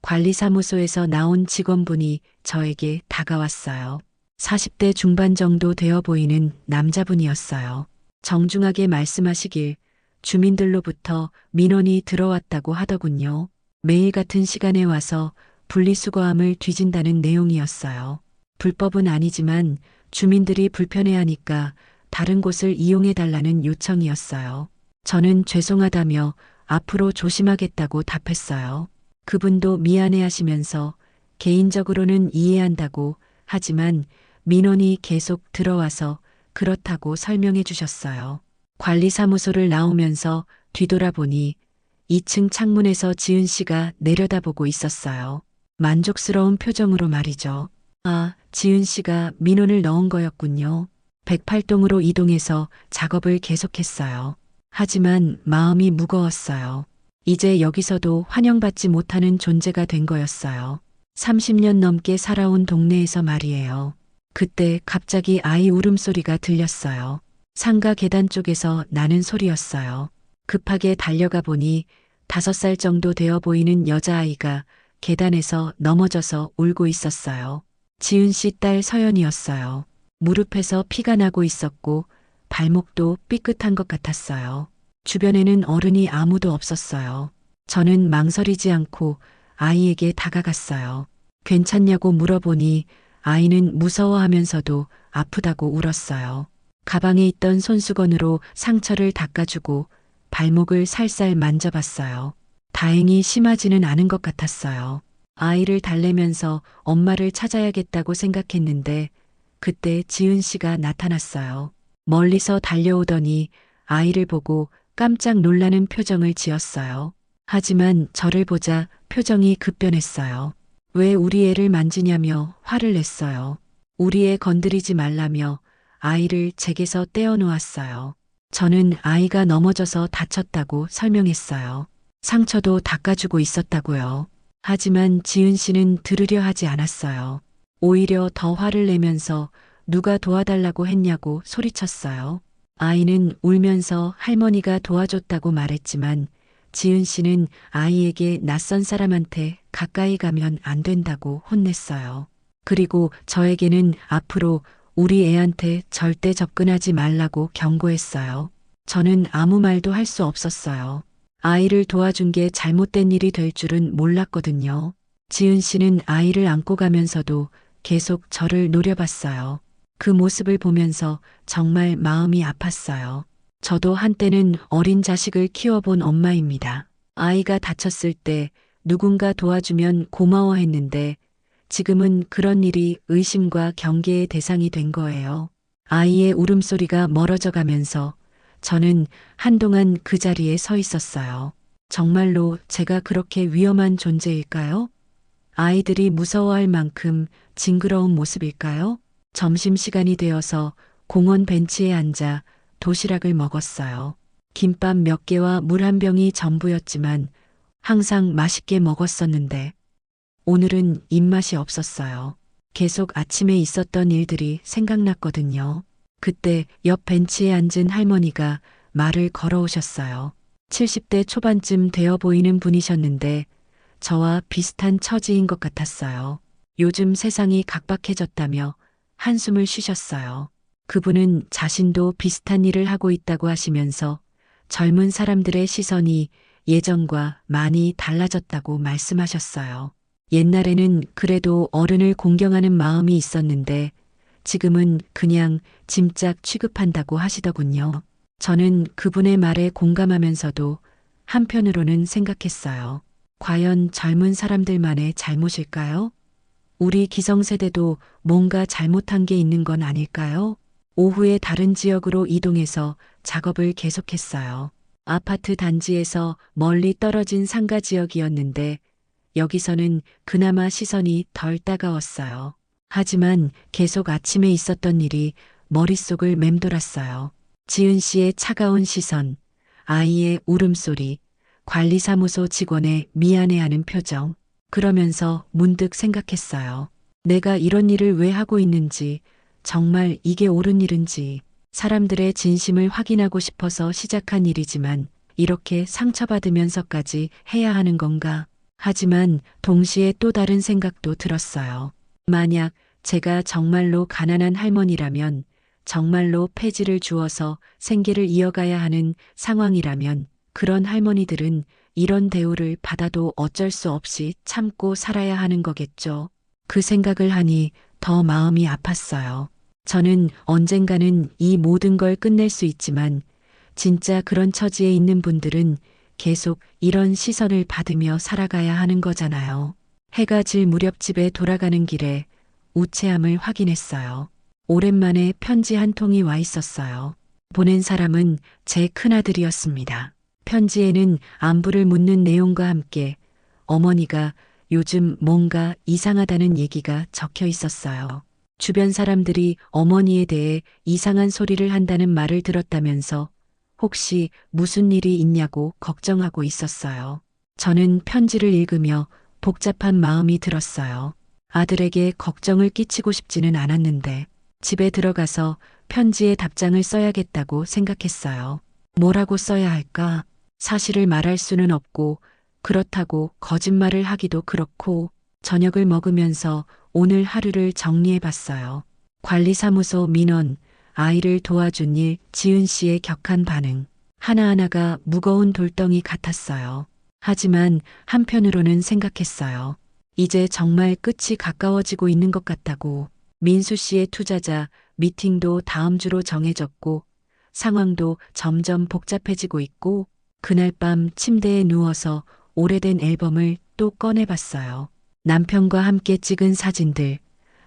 관리사무소에서 나온 직원분이 저에게 다가왔어요. 40대 중반 정도 되어 보이는 남자분이었어요. 정중하게 말씀하시길 주민들로부터 민원이 들어왔다고 하더군요. 매일 같은 시간에 와서 분리수거함을 뒤진다는 내용이었어요. 불법은 아니지만 주민들이 불편해하니까 다른 곳을 이용해달라는 요청이었어요. 저는 죄송하다며 앞으로 조심하겠다고 답했어요. 그분도 미안해하시면서 개인적으로는 이해한다고 하지만 민원이 계속 들어와서 그렇다고 설명해 주셨어요. 관리사무소를 나오면서 뒤돌아보니 2층 창문에서 지은 씨가 내려다보고 있었어요. 만족스러운 표정으로 말이죠. 아, 지은 씨가 민원을 넣은 거였군요. 108동으로 이동해서 작업을 계속했어요. 하지만 마음이 무거웠어요. 이제 여기서도 환영받지 못하는 존재가 된 거였어요. 30년 넘게 살아온 동네에서 말이에요. 그때 갑자기 아이 울음소리가 들렸어요. 상가 계단 쪽에서 나는 소리였어요. 급하게 달려가 보니 5살 정도 되어 보이는 여자아이가 계단에서 넘어져서 울고 있었어요. 지은 씨 딸 서연이었어요. 무릎에서 피가 나고 있었고 발목도 삐끗한 것 같았어요. 주변에는 어른이 아무도 없었어요. 저는 망설이지 않고 아이에게 다가갔어요. 괜찮냐고 물어보니 아이는 무서워하면서도 아프다고 울었어요. 가방에 있던 손수건으로 상처를 닦아주고 발목을 살살 만져봤어요. 다행히 심하지는 않은 것 같았어요. 아이를 달래면서 엄마를 찾아야겠다고 생각했는데 그때 지은 씨가 나타났어요. 멀리서 달려오더니 아이를 보고 깜짝 놀라는 표정을 지었어요. 하지만 저를 보자 표정이 급변했어요. 왜 우리 애를 만지냐며 화를 냈어요. 우리 애 건드리지 말라며 아이를 제게서 떼어놓았어요. 저는 아이가 넘어져서 다쳤다고 설명했어요. 상처도 닦아주고 있었다고요. 하지만 지은 씨는 들으려 하지 않았어요. 오히려 더 화를 내면서 누가 도와달라고 했냐고 소리쳤어요. 아이는 울면서 할머니가 도와줬다고 말했지만 지은 씨는 아이에게 낯선 사람한테 가까이 가면 안 된다고 혼냈어요. 그리고 저에게는 앞으로 우리 애한테 절대 접근하지 말라고 경고했어요. 저는 아무 말도 할 수 없었어요. 아이를 도와준 게 잘못된 일이 될 줄은 몰랐거든요. 지은 씨는 아이를 안고 가면서도 계속 저를 노려봤어요. 그 모습을 보면서 정말 마음이 아팠어요. 저도 한때는 어린 자식을 키워본 엄마입니다. 아이가 다쳤을 때 누군가 도와주면 고마워했는데 지금은 그런 일이 의심과 경계의 대상이 된 거예요. 아이의 울음소리가 멀어져 가면서 저는 한동안 그 자리에 서 있었어요. 정말로 제가 그렇게 위험한 존재일까요? 아이들이 무서워할 만큼 징그러운 모습일까요? 점심시간이 되어서 공원 벤치에 앉아 도시락을 먹었어요. 김밥 몇 개와 물 한 병이 전부였지만 항상 맛있게 먹었었는데 오늘은 입맛이 없었어요. 계속 아침에 있었던 일들이 생각났거든요. 그때 옆 벤치에 앉은 할머니가 말을 걸어오셨어요. 70대 초반쯤 되어 보이는 분이셨는데 저와 비슷한 처지인 것 같았어요. 요즘 세상이 각박해졌다며 한숨을 쉬셨어요. 그분은 자신도 비슷한 일을 하고 있다고 하시면서 젊은 사람들의 시선이 예전과 많이 달라졌다고 말씀하셨어요. 옛날에는 그래도 어른을 공경하는 마음이 있었는데 지금은 그냥 짐짝 취급한다고 하시더군요. 저는 그분의 말에 공감하면서도 한편으로는 생각했어요. 과연 젊은 사람들만의 잘못일까요? 우리 기성세대도 뭔가 잘못한 게 있는 건 아닐까요? 오후에 다른 지역으로 이동해서 작업을 계속했어요. 아파트 단지에서 멀리 떨어진 상가 지역이었는데 여기서는 그나마 시선이 덜 따가웠어요. 하지만 계속 아침에 있었던 일이 머릿속을 맴돌았어요. 지은 씨의 차가운 시선, 아이의 울음소리, 관리사무소 직원의 미안해하는 표정. 그러면서 문득 생각했어요. 내가 이런 일을 왜 하고 있는지, 정말 이게 옳은 일인지, 사람들의 진심을 확인하고 싶어서 시작한 일이지만 이렇게 상처받으면서까지 해야 하는 건가? 하지만 동시에 또 다른 생각도 들었어요. 만약 제가 정말로 가난한 할머니라면, 정말로 폐지를 주어서 생계를 이어가야 하는 상황이라면 그런 할머니들은 이런 대우를 받아도 어쩔 수 없이 참고 살아야 하는 거겠죠. 그 생각을 하니 더 마음이 아팠어요. 저는 언젠가는 이 모든 걸 끝낼 수 있지만 진짜 그런 처지에 있는 분들은 계속 이런 시선을 받으며 살아가야 하는 거잖아요. 해가 질 무렵 집에 돌아가는 길에 우체함을 확인했어요. 오랜만에 편지 한 통이 와 있었어요. 보낸 사람은 제 큰아들이었습니다. 편지에는 안부를 묻는 내용과 함께 어머니가 요즘 뭔가 이상하다는 얘기가 적혀 있었어요. 주변 사람들이 어머니에 대해 이상한 소리를 한다는 말을 들었다면서 혹시 무슨 일이 있냐고 걱정하고 있었어요. 저는 편지를 읽으며 복잡한 마음이 들었어요. 아들에게 걱정을 끼치고 싶지는 않았는데 집에 들어가서 편지에 답장을 써야겠다고 생각했어요. 뭐라고 써야 할까? 사실을 말할 수는 없고 그렇다고 거짓말을 하기도 그렇고 저녁을 먹으면서 오늘 하루를 정리해 봤어요. 관리사무소 민원, 아이를 도와준 일, 지은 씨의 격한 반응. 하나하나가 무거운 돌덩이 같았어요. 하지만 한편으로는 생각했어요. 이제 정말 끝이 가까워지고 있는 것 같다고. 민수 씨의 투자자 미팅도 다음 주로 정해졌고 상황도 점점 복잡해지고 있고 그날 밤 침대에 누워서 오래된 앨범을 또 꺼내봤어요. 남편과 함께 찍은 사진들,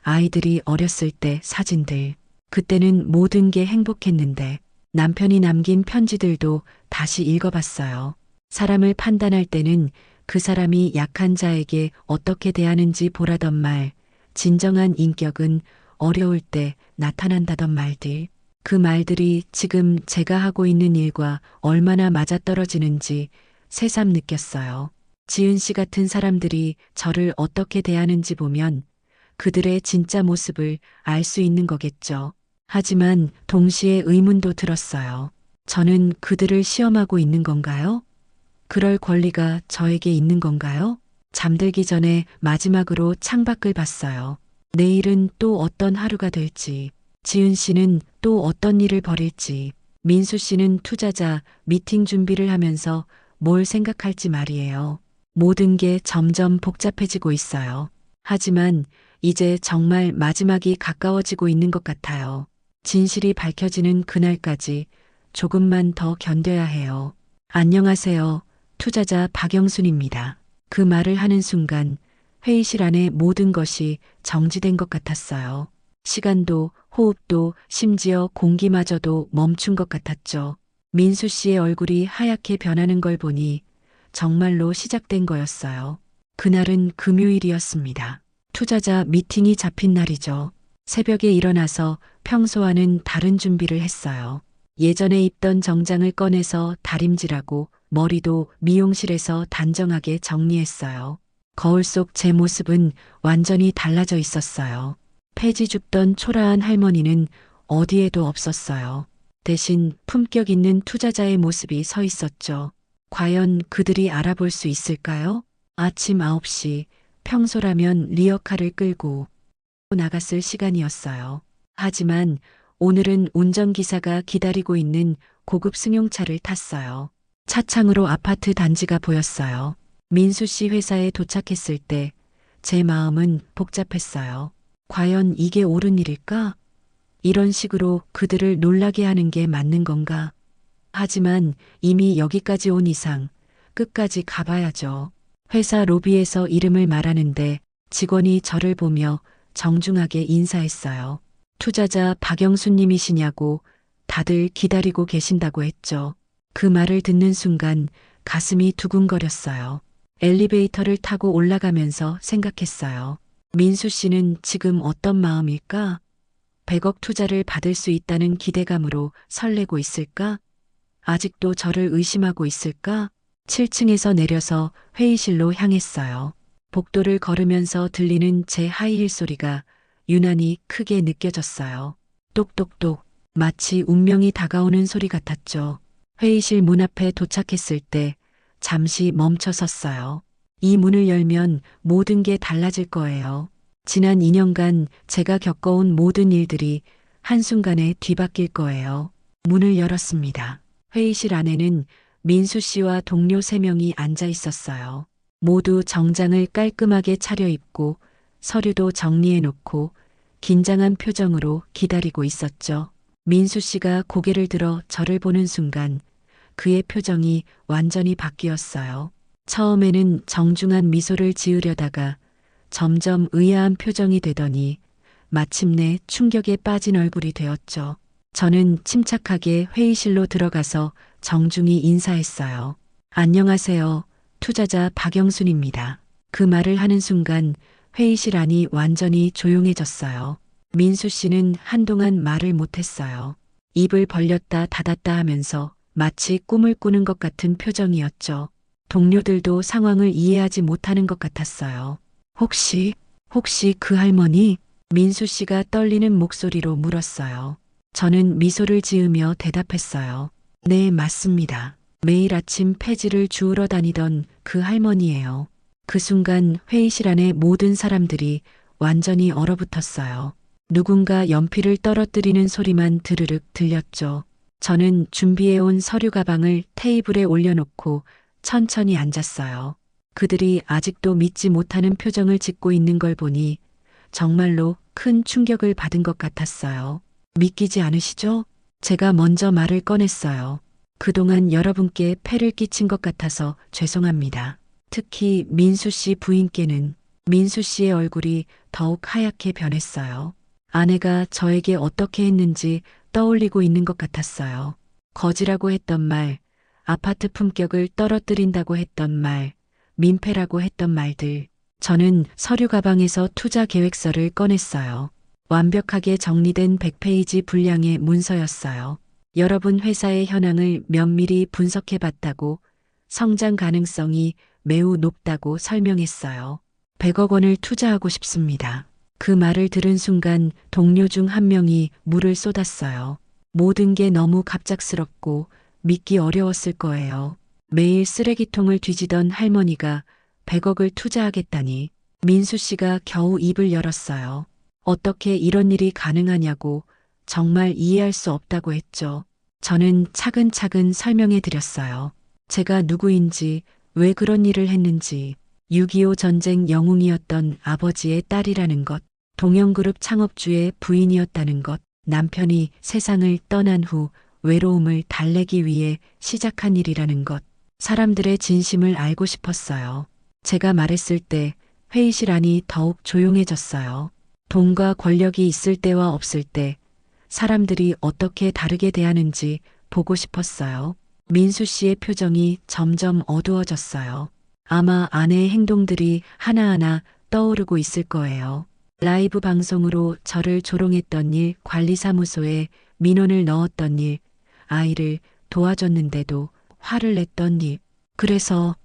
아이들이 어렸을 때 사진들. 그때는 모든 게 행복했는데 남편이 남긴 편지들도 다시 읽어봤어요. 사람을 판단할 때는 그 사람이 약한 자에게 어떻게 대하는지 보라던 말, 진정한 인격은 어려울 때 나타난다던 말들. 그 말들이 지금 제가 하고 있는 일과 얼마나 맞아떨어지는지 새삼 느꼈어요. 지은 씨 같은 사람들이 저를 어떻게 대하는지 보면 그들의 진짜 모습을 알 수 있는 거겠죠. 하지만 동시에 의문도 들었어요. 저는 그들을 시험하고 있는 건가요? 그럴 권리가 저에게 있는 건가요? 잠들기 전에 마지막으로 창밖을 봤어요. 내일은 또 어떤 하루가 될지, 지은 씨는 또 어떤 일을 벌일지, 민수 씨는 투자자 미팅 준비를 하면서 뭘 생각할지 말이에요. 모든 게 점점 복잡해지고 있어요. 하지만 이제 정말 마지막이 가까워지고 있는 것 같아요. 진실이 밝혀지는 그날까지 조금만 더 견뎌야 해요. 안녕하세요. 투자자 박영순입니다. 그 말을 하는 순간 회의실 안에 모든 것이 정지된 것 같았어요. 시간도, 호흡도, 심지어 공기마저도 멈춘 것 같았죠. 민수 씨의 얼굴이 하얗게 변하는 걸 보니 정말로 시작된 거였어요. 그날은 금요일이었습니다. 투자자 미팅이 잡힌 날이죠. 새벽에 일어나서 평소와는 다른 준비를 했어요. 예전에 입던 정장을 꺼내서 다림질하고 머리도 미용실에서 단정하게 정리했어요. 거울 속 제 모습은 완전히 달라져 있었어요. 폐지 줍던 초라한 할머니는 어디에도 없었어요. 대신 품격 있는 투자자의 모습이 서 있었죠. 과연 그들이 알아볼 수 있을까요? 아침 9시, 평소라면 리어카를 끌고 나갔을 시간이었어요. 하지만 오늘은 운전기사가 기다리고 있는 고급 승용차를 탔어요. 차창으로 아파트 단지가 보였어요. 민수 씨 회사에 도착했을 때 제 마음은 복잡했어요. 과연 이게 옳은 일일까? 이런 식으로 그들을 놀라게 하는 게 맞는 건가? 하지만 이미 여기까지 온 이상 끝까지 가봐야죠. 회사 로비에서 이름을 말하는데 직원이 저를 보며 정중하게 인사했어요. 투자자 박영수님이시냐고 다들 기다리고 계신다고 했죠. 그 말을 듣는 순간 가슴이 두근거렸어요. 엘리베이터를 타고 올라가면서 생각했어요. 민수 씨는 지금 어떤 마음일까? 100억 투자를 받을 수 있다는 기대감으로 설레고 있을까? 아직도 저를 의심하고 있을까? 7층에서 내려서 회의실로 향했어요. 복도를 걸으면서 들리는 제 하이힐 소리가 유난히 크게 느껴졌어요. 똑똑똑, 마치 운명이 다가오는 소리 같았죠. 회의실 문 앞에 도착했을 때 잠시 멈춰 섰어요. 이 문을 열면 모든 게 달라질 거예요. 지난 2년간 제가 겪어온 모든 일들이 한순간에 뒤바뀔 거예요. 문을 열었습니다. 회의실 안에는 민수 씨와 동료 3명이 앉아 있었어요. 모두 정장을 깔끔하게 차려입고 서류도 정리해 놓고 긴장한 표정으로 기다리고 있었죠. 민수 씨가 고개를 들어 저를 보는 순간 그의 표정이 완전히 바뀌었어요. 처음에는 정중한 미소를 지으려다가 점점 의아한 표정이 되더니 마침내 충격에 빠진 얼굴이 되었죠. 저는 침착하게 회의실로 들어가서 정중히 인사했어요. 안녕하세요. 투자자 박영순입니다. 그 말을 하는 순간 회의실 안이 완전히 조용해졌어요. 민수 씨는 한동안 말을 못했어요. 입을 벌렸다 닫았다 하면서 마치 꿈을 꾸는 것 같은 표정이었죠. 동료들도 상황을 이해하지 못하는 것 같았어요. 혹시 그 할머니? 민수 씨가 떨리는 목소리로 물었어요. 저는 미소를 지으며 대답했어요. 네, 맞습니다. 매일 아침 폐지를 주우러 다니던 그 할머니예요. 그 순간 회의실 안의 모든 사람들이 완전히 얼어붙었어요. 누군가 연필을 떨어뜨리는 소리만 드르륵 들렸죠. 저는 준비해온 서류 가방을 테이블에 올려놓고 천천히 앉았어요. 그들이 아직도 믿지 못하는 표정을 짓고 있는 걸 보니 정말로 큰 충격을 받은 것 같았어요. 믿기지 않으시죠? 제가 먼저 말을 꺼냈어요. 그동안 여러분께 폐를 끼친 것 같아서 죄송합니다. 특히 민수 씨 부인께는. 민수 씨의 얼굴이 더욱 하얗게 변했어요. 아내가 저에게 어떻게 했는지 떠올리고 있는 것 같았어요. 거지라고 했던 말, 아파트 품격을 떨어뜨린다고 했던 말, 민폐라고 했던 말들. 저는 서류 가방에서 투자 계획서를 꺼냈어요. 완벽하게 정리된 100페이지 분량의 문서였어요. 여러분 회사의 현황을 면밀히 분석해 봤다고, 성장 가능성이 매우 높다고 설명했어요. 100억 원을 투자하고 싶습니다. 그 말을 들은 순간 동료 중 한 명이 물을 쏟았어요. 모든 게 너무 갑작스럽고 믿기 어려웠을 거예요. 매일 쓰레기통을 뒤지던 할머니가 100억을 투자하겠다니. 민수 씨가 겨우 입을 열었어요. 어떻게 이런 일이 가능하냐고, 정말 이해할 수 없다고 했죠. 저는 차근차근 설명해 드렸어요. 제가 누구인지, 왜 그런 일을 했는지, 6.25 전쟁 영웅이었던 아버지의 딸이라는 것, 동영그룹 창업주의 부인이었다는 것, 남편이 세상을 떠난 후 외로움을 달래기 위해 시작한 일이라는 것, 사람들의 진심을 알고 싶었어요. 제가 말했을 때 회의실 안이 더욱 조용해졌어요. 돈과 권력이 있을 때와 없을 때 사람들이 어떻게 다르게 대하는지 보고 싶었어요. 민수 씨의 표정이 점점 어두워졌어요. 아마 아내의 행동들이 하나하나 떠오르고 있을 거예요. 라이브 방송으로 저를 조롱했던 일, 관리사무소에 민원을 넣었던 일, 아이를 도와줬는데도 화를 냈던 일. 그래서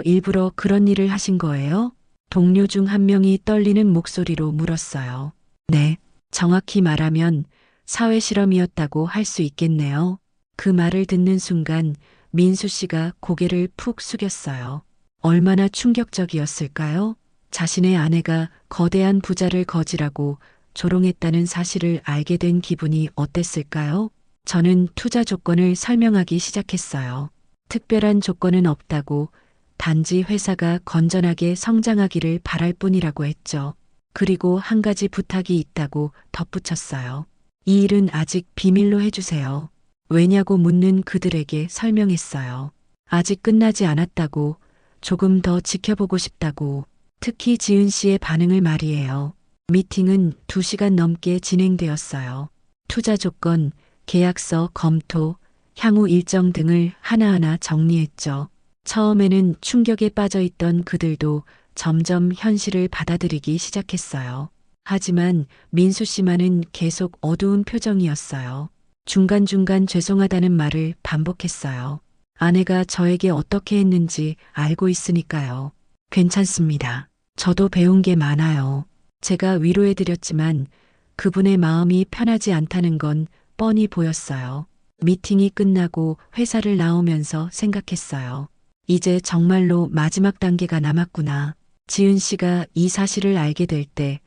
일부러 그런 일을 하신 거예요? 동료 중 한 명이 떨리는 목소리로 물었어요. 네, 정확히 말하면 사회 실험이었다고 할 수 있겠네요. 그 말을 듣는 순간 민수 씨가 고개를 푹 숙였어요. 얼마나 충격적이었을까요? 자신의 아내가 거대한 부자를 거지라고 조롱했다는 사실을 알게 된 기분이 어땠을까요? 저는 투자 조건을 설명하기 시작했어요. 특별한 조건은 없다고, 단지 회사가 건전하게 성장하기를 바랄 뿐이라고 했죠. 그리고 한 가지 부탁이 있다고 덧붙였어요. 이 일은 아직 비밀로 해주세요. 왜냐고 묻는 그들에게 설명했어요. 아직 끝나지 않았다고, 조금 더 지켜보고 싶다고, 특히 지은 씨의 반응을 말이에요. 미팅은 2시간 넘게 진행되었어요. 투자 조건, 계약서 검토, 향후 일정 등을 하나하나 정리했죠. 처음에는 충격에 빠져 있던 그들도 점점 현실을 받아들이기 시작했어요. 하지만 민수 씨만은 계속 어두운 표정이었어요. 중간중간 죄송하다는 말을 반복했어요. 아내가 저에게 어떻게 했는지 알고 있으니까요. 괜찮습니다. 저도 배운 게 많아요. 제가 위로해드렸지만 그분의 마음이 편하지 않다는 건 뻔히 보였어요. 미팅이 끝나고 회사를 나오면서 생각했어요. 이제 정말로 마지막 단계가 남았구나. 지은 씨가 이 사실을 알게 될 때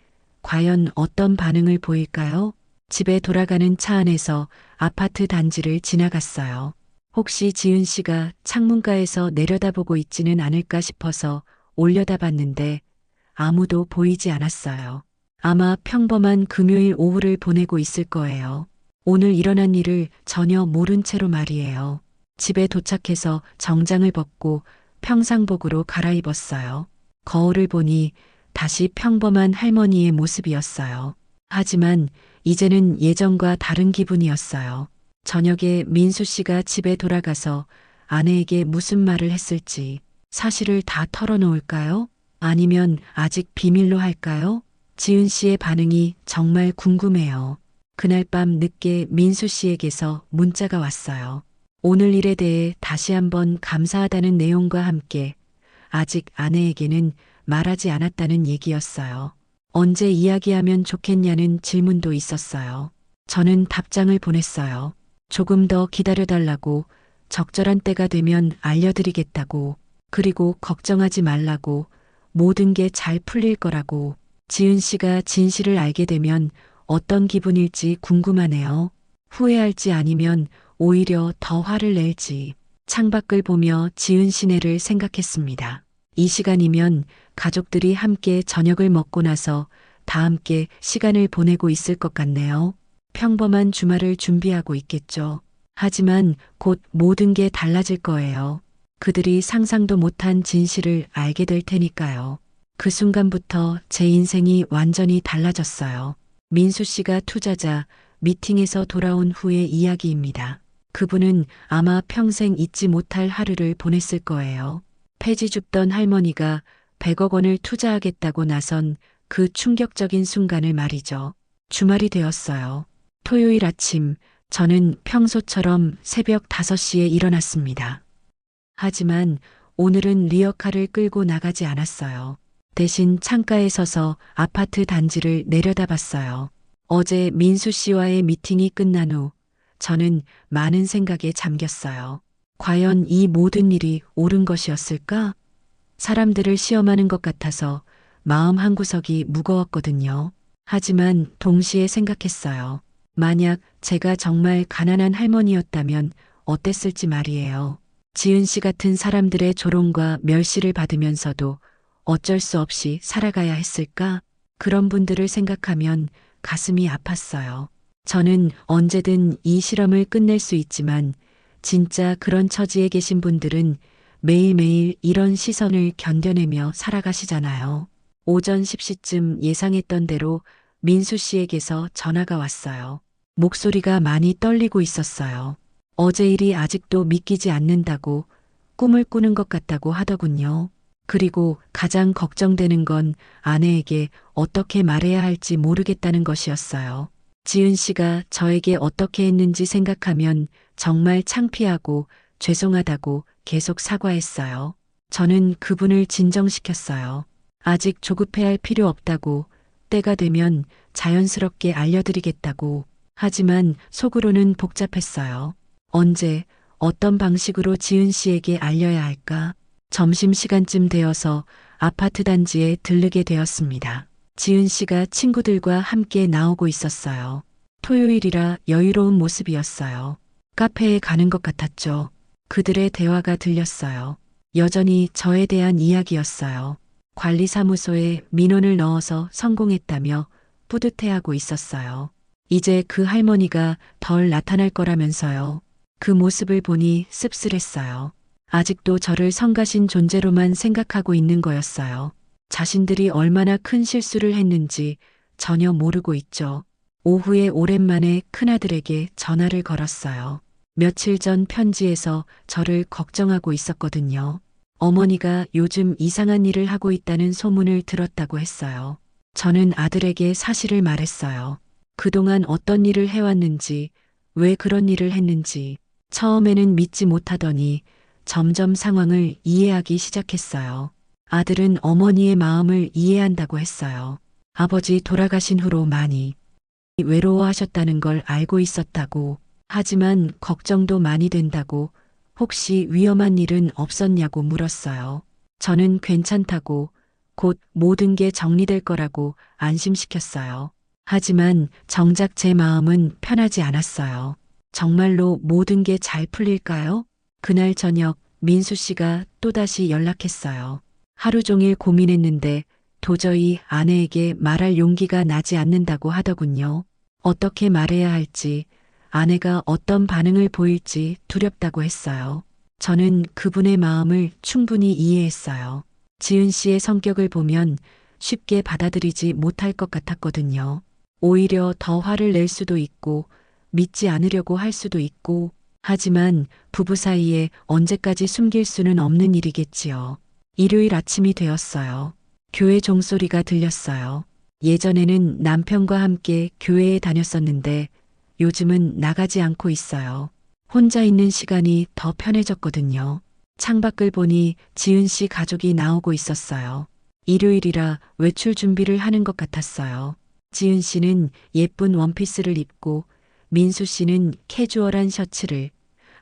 과연 어떤 반응을 보일까요? 집에 돌아가는 차 안에서 아파트 단지를 지나갔어요. 혹시 지은 씨가 창문가에서 내려다보고 있지는 않을까 싶어서 올려다봤는데 아무도 보이지 않았어요. 아마 평범한 금요일 오후를 보내고 있을 거예요. 오늘 일어난 일을 전혀 모른 채로 말이에요. 집에 도착해서 정장을 벗고 평상복으로 갈아입었어요. 거울을 보니 다시 평범한 할머니의 모습이었어요. 하지만 이제는 예전과 다른 기분이었어요. 저녁에 민수 씨가 집에 돌아가서 아내에게 무슨 말을 했을지, 사실을 다 털어놓을까요? 아니면 아직 비밀로 할까요? 지은 씨의 반응이 정말 궁금해요. 그날 밤 늦게 민수 씨에게서 문자가 왔어요. 오늘 일에 대해 다시 한번 감사하다는 내용과 함께 아직 아내에게는 말하지 않았다는 얘기였어요. 언제 이야기하면 좋겠냐는 질문도 있었어요. 저는 답장을 보냈어요. 조금 더 기다려달라고, 적절한 때가 되면 알려드리겠다고, 그리고 걱정하지 말라고, 모든 게 잘 풀릴 거라고. 지은 씨가 진실을 알게 되면 어떤 기분일지 궁금하네요. 후회할지 아니면 오히려 더 화를 낼지. 창밖을 보며 지은 시내를 생각했습니다. 이 시간이면 가족들이 함께 저녁을 먹고 나서 다 함께 시간을 보내고 있을 것 같네요. 평범한 주말을 준비하고 있겠죠. 하지만 곧 모든 게 달라질 거예요. 그들이 상상도 못한 진실을 알게 될 테니까요. 그 순간부터 제 인생이 완전히 달라졌어요. 민수 씨가 투자자 미팅에서 돌아온 후의 이야기입니다. 그분은 아마 평생 잊지 못할 하루를 보냈을 거예요. 폐지 줍던 할머니가 100억 원을 투자하겠다고 나선 그 충격적인 순간을 말이죠. 주말이 되었어요. 토요일 아침, 저는 평소처럼 새벽 5시에 일어났습니다. 하지만 오늘은 리어카를 끌고 나가지 않았어요. 대신 창가에 서서 아파트 단지를 내려다봤어요. 어제 민수 씨와의 미팅이 끝난 후 저는 많은 생각에 잠겼어요. 과연 이 모든 일이 옳은 것이었을까? 사람들을 시험하는 것 같아서 마음 한구석이 무거웠거든요. 하지만 동시에 생각했어요. 만약 제가 정말 가난한 할머니였다면 어땠을지 말이에요. 지은 씨 같은 사람들의 조롱과 멸시를 받으면서도 어쩔 수 없이 살아가야 했을까? 그런 분들을 생각하면 가슴이 아팠어요. 저는 언제든 이 실험을 끝낼 수 있지만 진짜 그런 처지에 계신 분들은 매일매일 이런 시선을 견뎌내며 살아가시잖아요. 오전 10시쯤 예상했던 대로 민수 씨에게서 전화가 왔어요. 목소리가 많이 떨리고 있었어요. 어제 일이 아직도 믿기지 않는다고, 꿈을 꾸는 것 같다고 하더군요. 그리고 가장 걱정되는 건 아내에게 어떻게 말해야 할지 모르겠다는 것이었어요. 지은 씨가 저에게 어떻게 했는지 생각하면 정말 창피하고 죄송하다고 계속 사과했어요. 저는 그분을 진정시켰어요. 아직 조급해할 필요 없다고, 때가 되면 자연스럽게 알려드리겠다고. 하지만 속으로는 복잡했어요. 언제, 어떤 방식으로 지은 씨에게 알려야 할까? 점심시간쯤 되어서 아파트 단지에 들르게 되었습니다. 지은 씨가 친구들과 함께 나오고 있었어요. 토요일이라 여유로운 모습이었어요. 카페에 가는 것 같았죠. 그들의 대화가 들렸어요. 여전히 저에 대한 이야기였어요. 관리사무소에 민원을 넣어서 성공했다며 뿌듯해하고 있었어요. 이제 그 할머니가 덜 나타날 거라면서요. 그 모습을 보니 씁쓸했어요. 아직도 저를 성가신 존재로만 생각하고 있는 거였어요. 자신들이 얼마나 큰 실수를 했는지 전혀 모르고 있죠. 오후에 오랜만에 큰아들에게 전화를 걸었어요. 며칠 전 편지에서 저를 걱정하고 있었거든요. 어머니가 요즘 이상한 일을 하고 있다는 소문을 들었다고 했어요. 저는 아들에게 사실을 말했어요. 그동안 어떤 일을 해왔는지, 왜 그런 일을 했는지, 처음에는 믿지 못하더니 점점 상황을 이해하기 시작했어요. 아들은 어머니의 마음을 이해한다고 했어요. 아버지 돌아가신 후로 많이 외로워하셨다는 걸 알고 있었다고, 하지만 걱정도 많이 된다고, 혹시 위험한 일은 없었냐고 물었어요. 저는 괜찮다고, 곧 모든 게 정리될 거라고 안심시켰어요. 하지만 정작 제 마음은 편하지 않았어요. 정말로 모든 게 잘 풀릴까요? 그날 저녁 민수 씨가 또다시 연락했어요. 하루 종일 고민했는데 도저히 아내에게 말할 용기가 나지 않는다고 하더군요. 어떻게 말해야 할지, 아내가 어떤 반응을 보일지 두렵다고 했어요. 저는 그분의 마음을 충분히 이해했어요. 지은 씨의 성격을 보면 쉽게 받아들이지 못할 것 같았거든요. 오히려 더 화를 낼 수도 있고 믿지 않으려고 할 수도 있고, 하지만 부부 사이에 언제까지 숨길 수는 없는 일이겠지요. 일요일 아침이 되었어요. 교회 종소리가 들렸어요. 예전에는 남편과 함께 교회에 다녔었는데 요즘은 나가지 않고 있어요. 혼자 있는 시간이 더 편해졌거든요. 창밖을 보니 지은 씨 가족이 나오고 있었어요. 일요일이라 외출 준비를 하는 것 같았어요. 지은 씨는 예쁜 원피스를 입고 민수 씨는 캐주얼한 셔츠를,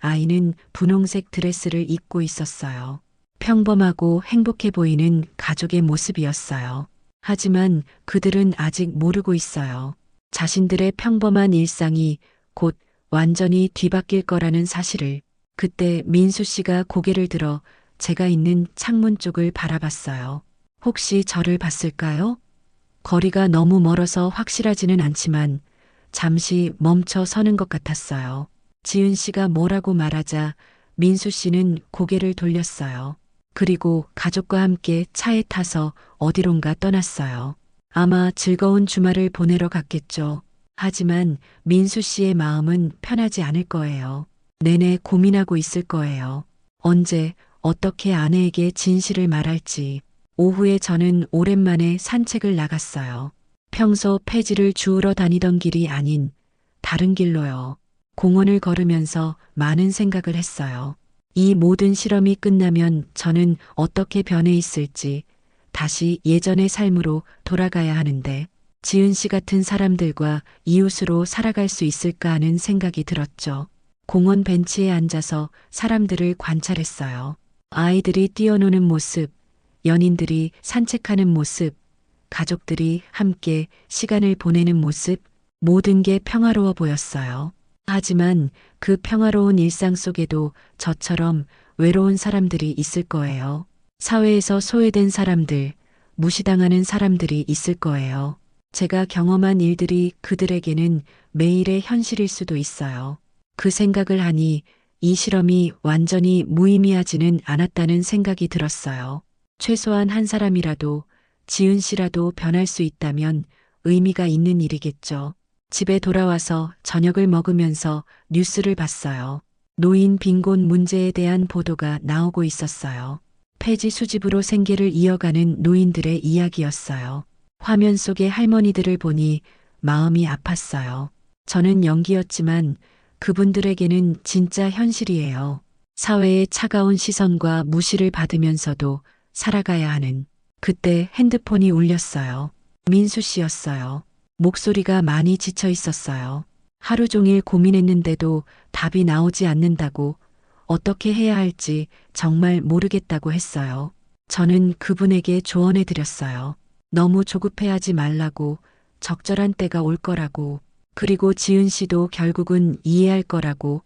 아이는 분홍색 드레스를 입고 있었어요. 평범하고 행복해 보이는 가족의 모습이었어요. 하지만 그들은 아직 모르고 있어요. 자신들의 평범한 일상이 곧 완전히 뒤바뀔 거라는 사실을. 그때 민수 씨가 고개를 들어 제가 있는 창문 쪽을 바라봤어요. 혹시 저를 봤을까요? 거리가 너무 멀어서 확실하지는 않지만 잠시 멈춰 서는 것 같았어요. 지은 씨가 뭐라고 말하자 민수 씨는 고개를 돌렸어요. 그리고 가족과 함께 차에 타서 어디론가 떠났어요. 아마 즐거운 주말을 보내러 갔겠죠. 하지만 민수 씨의 마음은 편하지 않을 거예요. 내내 고민하고 있을 거예요. 언제, 어떻게 아내에게 진실을 말할지. 오후에 저는 오랜만에 산책을 나갔어요. 평소 폐지를 주우러 다니던 길이 아닌 다른 길로요. 공원을 걸으면서 많은 생각을 했어요. 이 모든 실험이 끝나면 저는 어떻게 변해 있을지, 다시 예전의 삶으로 돌아가야 하는데 지은 씨 같은 사람들과 이웃으로 살아갈 수 있을까 하는 생각이 들었죠. 공원 벤치에 앉아서 사람들을 관찰했어요. 아이들이 뛰어노는 모습, 연인들이 산책하는 모습, 가족들이 함께 시간을 보내는 모습, 모든 게 평화로워 보였어요. 하지만 그 평화로운 일상 속에도 저처럼 외로운 사람들이 있을 거예요. 사회에서 소외된 사람들, 무시당하는 사람들이 있을 거예요. 제가 경험한 일들이 그들에게는 매일의 현실일 수도 있어요. 그 생각을 하니 이 실험이 완전히 무의미하지는 않았다는 생각이 들었어요. 최소한 한 사람이라도, 지은 씨라도 변할 수 있다면 의미가 있는 일이겠죠. 집에 돌아와서 저녁을 먹으면서 뉴스를 봤어요. 노인 빈곤 문제에 대한 보도가 나오고 있었어요. 폐지 수집으로 생계를 이어가는 노인들의 이야기였어요. 화면 속의 할머니들을 보니 마음이 아팠어요. 저는 연기였지만 그분들에게는 진짜 현실이에요. 사회의 차가운 시선과 무시를 받으면서도 살아가야 하는. 그때 핸드폰이 울렸어요. 민수 씨였어요. 목소리가 많이 지쳐 있었어요. 하루 종일 고민했는데도 답이 나오지 않는다고, 어떻게 해야 할지 정말 모르겠다고 했어요. 저는 그분에게 조언해 드렸어요. 너무 조급해하지 말라고, 적절한 때가 올 거라고, 그리고 지은 씨도 결국은 이해할 거라고,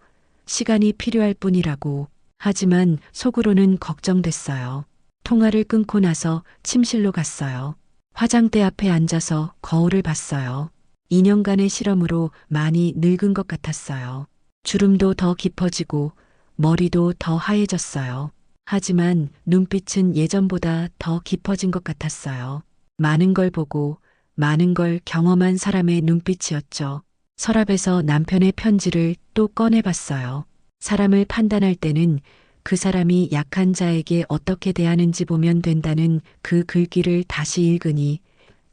시간이 필요할 뿐이라고. 하지만 속으로는 걱정됐어요. 통화를 끊고 나서 침실로 갔어요. 화장대 앞에 앉아서 거울을 봤어요. 2년간의 실험으로 많이 늙은 것 같았어요. 주름도 더 깊어지고 머리도 더 하얘졌어요. 하지만 눈빛은 예전보다 더 깊어진 것 같았어요. 많은 걸 보고 많은 걸 경험한 사람의 눈빛이었죠. 서랍에서 남편의 편지를 또 꺼내봤어요. 사람을 판단할 때는 그 사람이 약한 자에게 어떻게 대하는지 보면 된다는 그 글귀를 다시 읽으니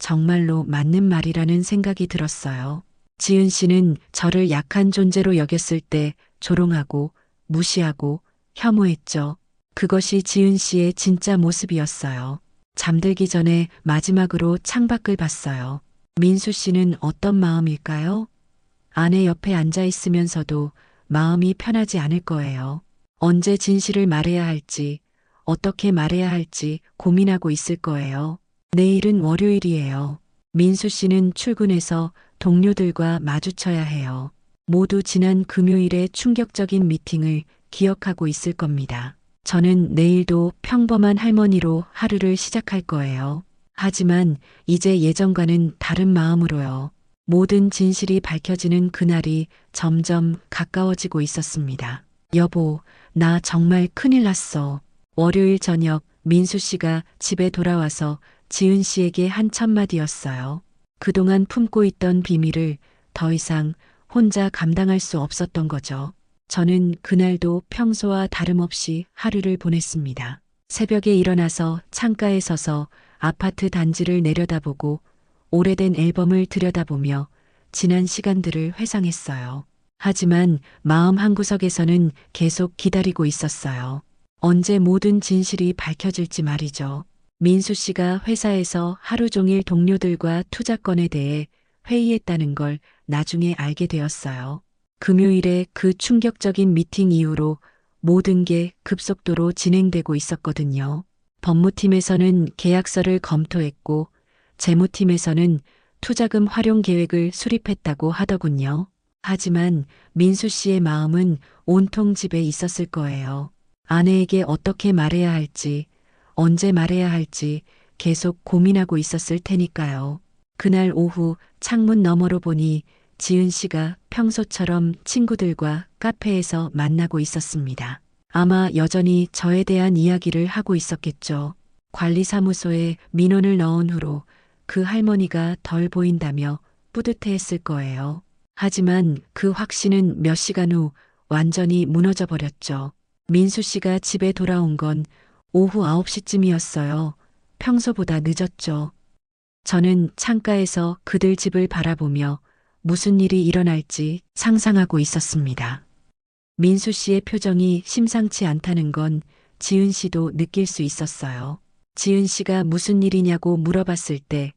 정말로 맞는 말이라는 생각이 들었어요. 지은 씨는 저를 약한 존재로 여겼을 때 조롱하고 무시하고 혐오했죠. 그것이 지은 씨의 진짜 모습이었어요. 잠들기 전에 마지막으로 창밖을 봤어요. 민수 씨는 어떤 마음일까요? 아내 옆에 앉아 있으면서도 마음이 편하지 않을 거예요. 언제 진실을 말해야 할지, 어떻게 말해야 할지 고민하고 있을 거예요. 내일은 월요일이에요. 민수 씨는 출근해서 동료들과 마주쳐야 해요. 모두 지난 금요일의 충격적인 미팅을 기억하고 있을 겁니다. 저는 내일도 평범한 할머니로 하루를 시작할 거예요. 하지만 이제 예전과는 다른 마음으로요. 모든 진실이 밝혀지는 그날이 점점 가까워지고 있었습니다. 여보, 나 정말 큰일 났어. 월요일 저녁 민수 씨가 집에 돌아와서 지은 씨에게 한 첫마디였어요. 그동안 품고 있던 비밀을 더 이상 혼자 감당할 수 없었던 거죠. 저는 그날도 평소와 다름없이 하루를 보냈습니다. 새벽에 일어나서 창가에 서서 아파트 단지를 내려다보고 오래된 앨범을 들여다보며 지난 시간들을 회상했어요. 하지만 마음 한구석에서는 계속 기다리고 있었어요. 언제 모든 진실이 밝혀질지 말이죠. 민수 씨가 회사에서 하루 종일 동료들과 투자건에 대해 회의했다는 걸 나중에 알게 되었어요. 금요일에 그 충격적인 미팅 이후로 모든 게 급속도로 진행되고 있었거든요. 법무팀에서는 계약서를 검토했고 재무팀에서는 투자금 활용 계획을 수립했다고 하더군요. 하지만 민수 씨의 마음은 온통 집에 있었을 거예요. 아내에게 어떻게 말해야 할지, 언제 말해야 할지 계속 고민하고 있었을 테니까요. 그날 오후 창문 너머로 보니 지은 씨가 평소처럼 친구들과 카페에서 만나고 있었습니다. 아마 여전히 저에 대한 이야기를 하고 있었겠죠. 관리사무소에 민원을 넣은 후로 그 할머니가 덜 보인다며 뿌듯해했을 거예요. 하지만 그 확신은 몇 시간 후 완전히 무너져 버렸죠. 민수 씨가 집에 돌아온 건 오후 9시쯤이었어요. 평소보다 늦었죠. 저는 창가에서 그들 집을 바라보며 무슨 일이 일어날지 상상하고 있었습니다. 민수 씨의 표정이 심상치 않다는 건 지은 씨도 느낄 수 있었어요. 지은 씨가 무슨 일이냐고 물어봤을 때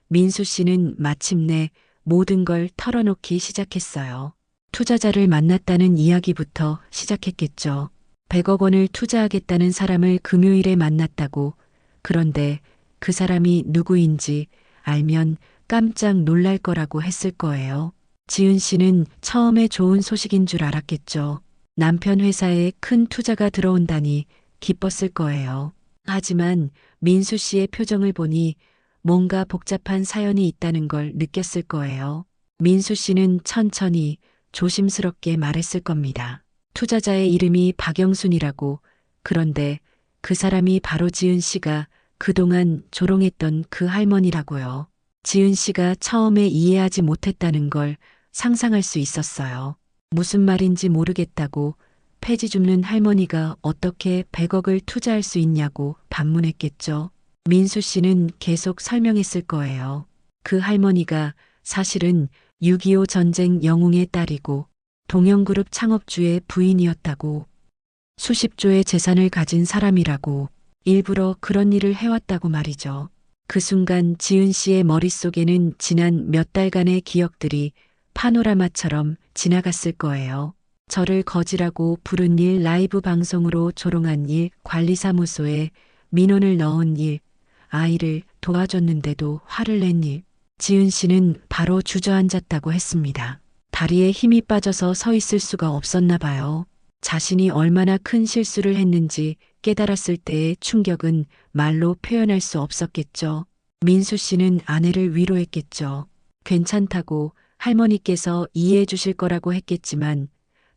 민수 씨는 마침내 모든 걸 털어놓기 시작했어요. 투자자를 만났다는 이야기부터 시작했겠죠. 100억 원을 투자하겠다는 사람을 금요일에 만났다고. 그런데 그 사람이 누구인지 알면 깜짝 놀랄 거라고 했을 거예요. 지은 씨는 처음에 좋은 소식인 줄 알았겠죠. 남편 회사에 큰 투자가 들어온다니 기뻤을 거예요. 하지만 민수 씨의 표정을 보니 뭔가 복잡한 사연이 있다는 걸 느꼈을 거예요. 민수 씨는 천천히 조심스럽게 말했을 겁니다. 투자자의 이름이 박영순이라고. 그런데 그 사람이 바로 지은 씨가 그동안 조롱했던 그 할머니라고요. 지은 씨가 처음에 이해하지 못했다는 걸 상상할 수 있었어요. 무슨 말인지 모르겠다고 폐지 줍는 할머니가 어떻게 100억을 투자할 수 있냐고 반문했겠죠. 민수 씨는 계속 설명했을 거예요. 그 할머니가 사실은 6.25 전쟁 영웅의 딸이고 동영그룹 창업주의 부인이었다고. 수십조의 재산을 가진 사람이라고. 일부러 그런 일을 해왔다고 말이죠. 그 순간 지은 씨의 머릿속에는 지난 몇 달간의 기억들이 파노라마처럼 지나갔을 거예요. 저를 거지라고 부른 일, 라이브 방송으로 조롱한 일, 관리사무소에 민원을 넣은 일, 아이를 도와줬는데도 화를 낸 일. 지은 씨는 바로 주저앉았다고 했습니다. 다리에 힘이 빠져서 서 있을 수가 없었나 봐요. 자신이 얼마나 큰 실수를 했는지 깨달았을 때의 충격은 말로 표현할 수 없었겠죠. 민수 씨는 아내를 위로했겠죠. 괜찮다고 할머니께서 이해해 주실 거라고 했겠지만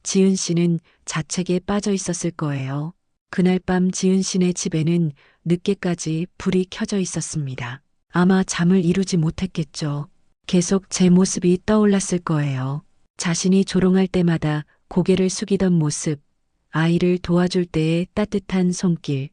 지은 씨는 자책에 빠져 있었을 거예요. 그날 밤 지은 씨네 집에는 늦게까지 불이 켜져 있었습니다. 아마 잠을 이루지 못했겠죠. 계속 제 모습이 떠올랐을 거예요. 자신이 조롱할 때마다 고개를 숙이던 모습, 아이를 도와줄 때의 따뜻한 손길,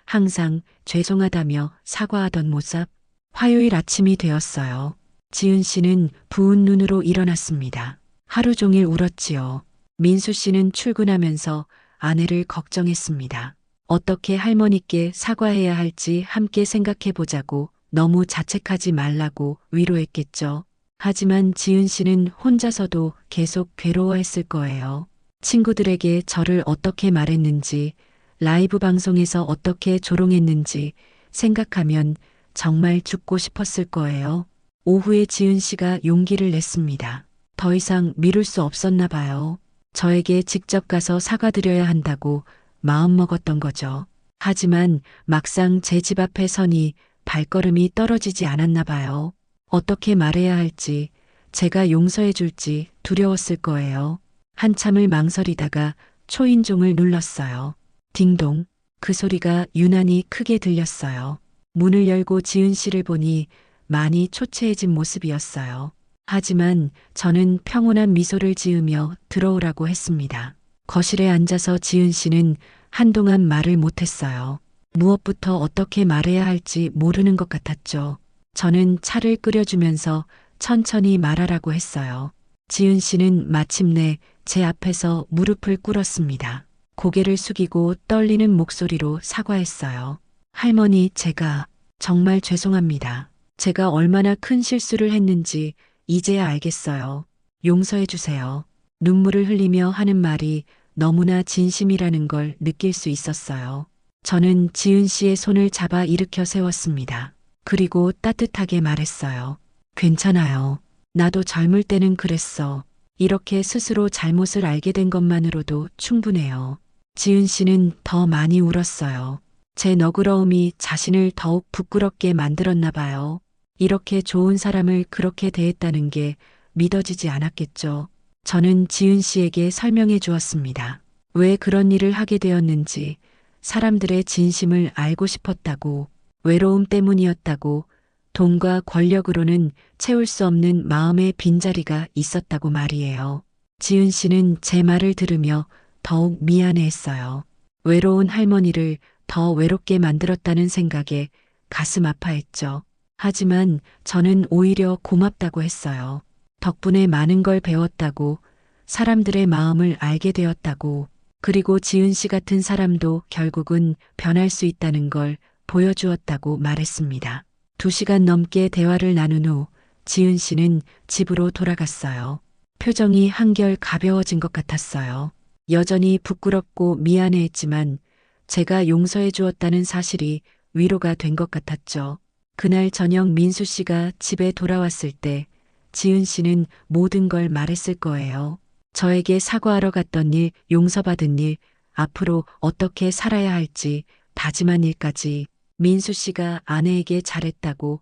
항상 죄송하다며 사과하던 모습. 화요일 아침이 되었어요. 지은 씨는 부은 눈으로 일어났습니다. 하루 종일 울었지요. 민수 씨는 출근하면서 아내를 걱정했습니다. 어떻게 할머니께 사과해야 할지 함께 생각해 보자고, 너무 자책하지 말라고 위로했겠죠. 하지만 지은 씨는 혼자서도 계속 괴로워했을 거예요. 친구들에게 저를 어떻게 말했는지, 라이브 방송에서 어떻게 조롱했는지 생각하면 정말 죽고 싶었을 거예요. 오후에 지은 씨가 용기를 냈습니다. 더 이상 미룰 수 없었나 봐요. 저에게 직접 가서 사과드려야 한다고 마음먹었던 거죠. 하지만 막상 제 집 앞에 서니 발걸음이 떨어지지 않았나 봐요. 어떻게 말해야 할지, 제가 용서해 줄지 두려웠을 거예요. 한참을 망설이다가 초인종을 눌렀어요. 딩동. 그 소리가 유난히 크게 들렸어요. 문을 열고 지은 씨를 보니 많이 초췌해진 모습이었어요. 하지만 저는 평온한 미소를 지으며 들어오라고 했습니다. 거실에 앉아서 지은 씨는 한동안 말을 못했어요. 무엇부터 어떻게 말해야 할지 모르는 것 같았죠. 저는 차를 끓여주면서 천천히 말하라고 했어요. 지은 씨는 마침내 제 앞에서 무릎을 꿇었습니다. 고개를 숙이고 떨리는 목소리로 사과했어요. 할머니, 제가 정말 죄송합니다. 제가 얼마나 큰 실수를 했는지 이제야 알겠어요. 용서해 주세요. 눈물을 흘리며 하는 말이 너무나 진심이라는 걸 느낄 수 있었어요. 저는 지은 씨의 손을 잡아 일으켜 세웠습니다. 그리고 따뜻하게 말했어요. 괜찮아요. 나도 젊을 때는 그랬어. 이렇게 스스로 잘못을 알게 된 것만으로도 충분해요. 지은 씨는 더 많이 울었어요. 제 너그러움이 자신을 더욱 부끄럽게 만들었나 봐요. 이렇게 좋은 사람을 그렇게 대했다는 게 믿어지지 않았겠죠. 저는 지은 씨에게 설명해 주었습니다. 왜 그런 일을 하게 되었는지, 사람들의 진심을 알고 싶었다고, 외로움 때문이었다고, 돈과 권력으로는 채울 수 없는 마음의 빈자리가 있었다고 말이에요. 지은 씨는 제 말을 들으며 더욱 미안해했어요. 외로운 할머니를 더 외롭게 만들었다는 생각에 가슴 아파했죠. 하지만 저는 오히려 고맙다고 했어요. 덕분에 많은 걸 배웠다고, 사람들의 마음을 알게 되었다고, 그리고 지은 씨 같은 사람도 결국은 변할 수 있다는 걸 보여주었다고 말했습니다. 2시간 넘게 대화를 나눈 후 지은 씨는 집으로 돌아갔어요. 표정이 한결 가벼워진 것 같았어요. 여전히 부끄럽고 미안해했지만 제가 용서해 주었다는 사실이 위로가 된 것 같았죠. 그날 저녁 민수 씨가 집에 돌아왔을 때 지은 씨는 모든 걸 말했을 거예요. 저에게 사과하러 갔던 일, 용서받은 일, 앞으로 어떻게 살아야 할지 다짐한 일까지 민수 씨가 아내에게 잘했다고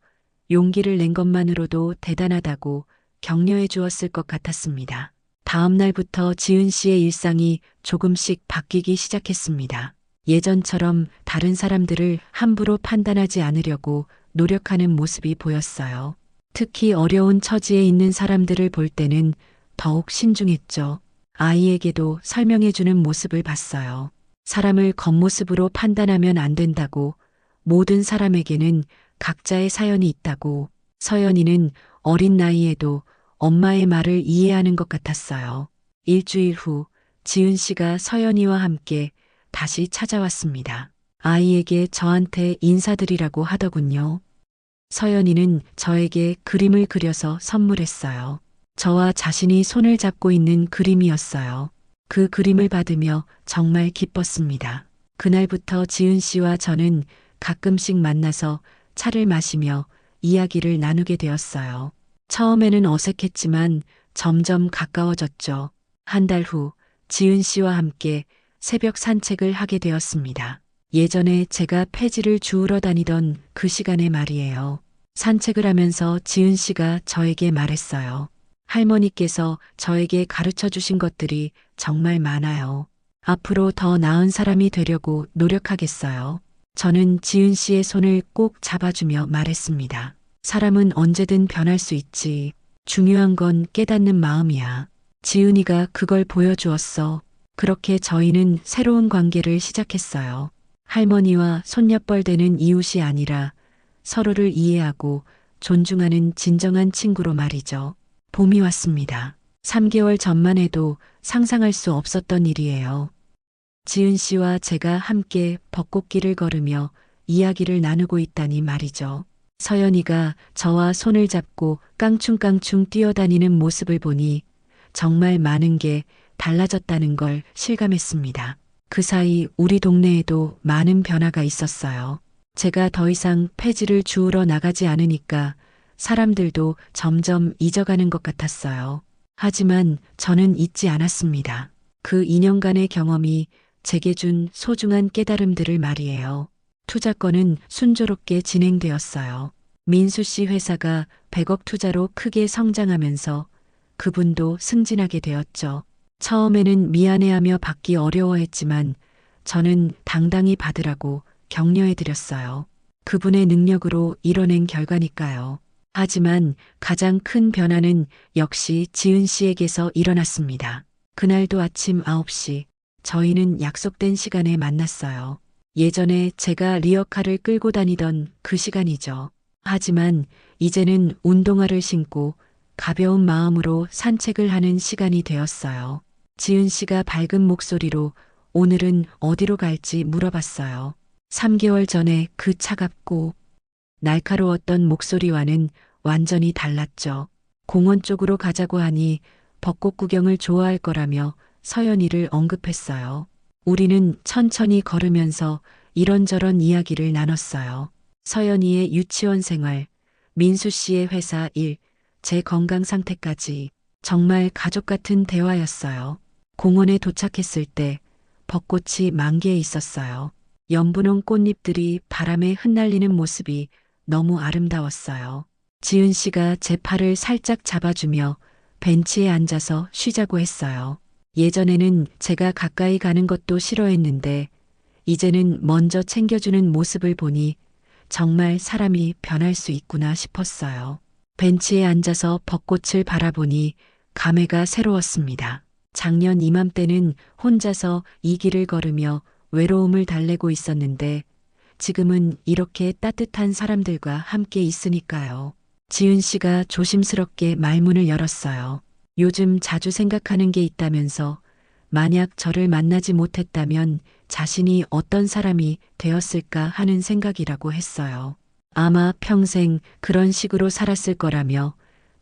용기를 낸 것만으로도 대단하다고 격려해 주었을 것 같았습니다. 다음 날부터 지은 씨의 일상이 조금씩 바뀌기 시작했습니다. 예전처럼 다른 사람들을 함부로 판단하지 않으려고 노력하는 모습이 보였어요. 특히 어려운 처지에 있는 사람들을 볼 때는 더욱 신중했죠. 아이에게도 설명해주는 모습을 봤어요. 사람을 겉모습으로 판단하면 안 된다고, 모든 사람에게는 각자의 사연이 있다고. 서연이는 어린 나이에도 엄마의 말을 이해하는 것 같았어요. 일주일 후 지은 씨가 서연이와 함께 다시 찾아왔습니다. 아이에게 저한테 인사드리라고 하더군요. 서연이는 저에게 그림을 그려서 선물했어요. 저와 자신이 손을 잡고 있는 그림이었어요. 그 그림을 받으며 정말 기뻤습니다. 그날부터 지은 씨와 저는 가끔씩 만나서 차를 마시며 이야기를 나누게 되었어요. 처음에는 어색했지만 점점 가까워졌죠. 한 달 후 지은 씨와 함께 새벽 산책을 하게 되었습니다. 예전에 제가 폐지를 주우러 다니던 그 시간의 말이에요. 산책을 하면서 지은 씨가 저에게 말했어요. 할머니께서 저에게 가르쳐 주신 것들이 정말 많아요. 앞으로 더 나은 사람이 되려고 노력하겠어요. 저는 지은 씨의 손을 꼭 잡아주며 말했습니다. 사람은 언제든 변할 수 있지. 중요한 건 깨닫는 마음이야. 지은이가 그걸 보여주었어. 그렇게 저희는 새로운 관계를 시작했어요. 할머니와 손녀뻘 되는 이웃이 아니라 서로를 이해하고 존중하는 진정한 친구로 말이죠. 봄이 왔습니다. 3개월 전만 해도 상상할 수 없었던 일이에요. 지은 씨와 제가 함께 벚꽃길을 걸으며 이야기를 나누고 있다니 말이죠. 서연이가 저와 손을 잡고 깡충깡충 뛰어다니는 모습을 보니 정말 많은 게 달라졌다는 걸 실감했습니다. 그 사이 우리 동네에도 많은 변화가 있었어요. 제가 더 이상 폐지를 주우러 나가지 않으니까 사람들도 점점 잊어가는 것 같았어요. 하지만 저는 잊지 않았습니다. 그 2년간의 경험이 제게 준 소중한 깨달음들을 말이에요. 투자건은 순조롭게 진행되었어요. 민수 씨 회사가 100억 투자로 크게 성장하면서 그분도 승진하게 되었죠. 처음에는 미안해하며 받기 어려워했지만 저는 당당히 받으라고 격려해드렸어요. 그분의 능력으로 이뤄낸 결과니까요. 하지만 가장 큰 변화는 역시 지은 씨에게서 일어났습니다. 그날도 아침 9시 저희는 약속된 시간에 만났어요. 예전에 제가 리어카를 끌고 다니던 그 시간이죠. 하지만 이제는 운동화를 신고 가벼운 마음으로 산책을 하는 시간이 되었어요. 지은 씨가 밝은 목소리로 오늘은 어디로 갈지 물어봤어요. 3개월 전에 그 차갑고 날카로웠던 목소리와는 완전히 달랐죠. 공원 쪽으로 가자고 하니 벚꽃 구경을 좋아할 거라며 서연이를 언급했어요. 우리는 천천히 걸으면서 이런저런 이야기를 나눴어요. 서연이의 유치원 생활, 민수 씨의 회사 일, 제 건강 상태까지 정말 가족 같은 대화였어요. 공원에 도착했을 때 벚꽃이 만개해 있었어요. 연분홍 꽃잎들이 바람에 흩날리는 모습이 너무 아름다웠어요. 지은 씨가 제 팔을 살짝 잡아주며 벤치에 앉아서 쉬자고 했어요. 예전에는 제가 가까이 가는 것도 싫어했는데 이제는 먼저 챙겨주는 모습을 보니 정말 사람이 변할 수 있구나 싶었어요. 벤치에 앉아서 벚꽃을 바라보니 감회가 새로웠습니다. 작년 이맘때는 혼자서 이 길을 걸으며 외로움을 달래고 있었는데 지금은 이렇게 따뜻한 사람들과 함께 있으니까요. 지은 씨가 조심스럽게 말문을 열었어요. 요즘 자주 생각하는 게 있다면서 만약 저를 만나지 못했다면 자신이 어떤 사람이 되었을까 하는 생각이라고 했어요. 아마 평생 그런 식으로 살았을 거라며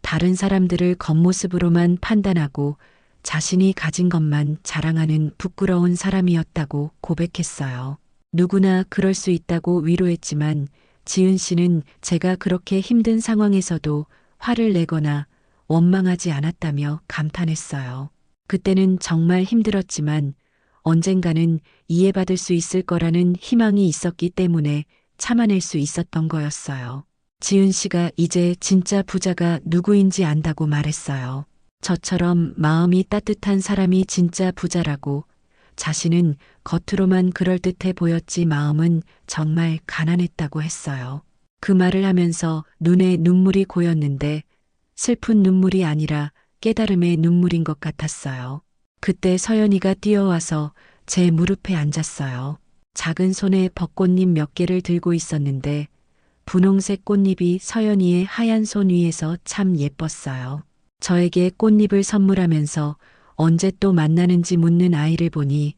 다른 사람들을 겉모습으로만 판단하고 자신이 가진 것만 자랑하는 부끄러운 사람이었다고 고백했어요. 누구나 그럴 수 있다고 위로했지만 지은 씨는 제가 그렇게 힘든 상황에서도 화를 내거나 원망하지 않았다며 감탄했어요. 그때는 정말 힘들었지만 언젠가는 이해받을 수 있을 거라는 희망이 있었기 때문에 참아낼 수 있었던 거였어요. 지은 씨가 이제 진짜 부자가 누구인지 안다고 말했어요. 저처럼 마음이 따뜻한 사람이 진짜 부자라고. 자신은 겉으로만 그럴듯해 보였지 마음은 정말 가난했다고 했어요. 그 말을 하면서 눈에 눈물이 고였는데 슬픈 눈물이 아니라 깨달음의 눈물인 것 같았어요. 그때 서연이가 뛰어와서 제 무릎에 앉았어요. 작은 손에 벚꽃잎 몇 개를 들고 있었는데 분홍색 꽃잎이 서연이의 하얀 손 위에서 참 예뻤어요. 저에게 꽃잎을 선물하면서 언제 또 만나는지 묻는 아이를 보니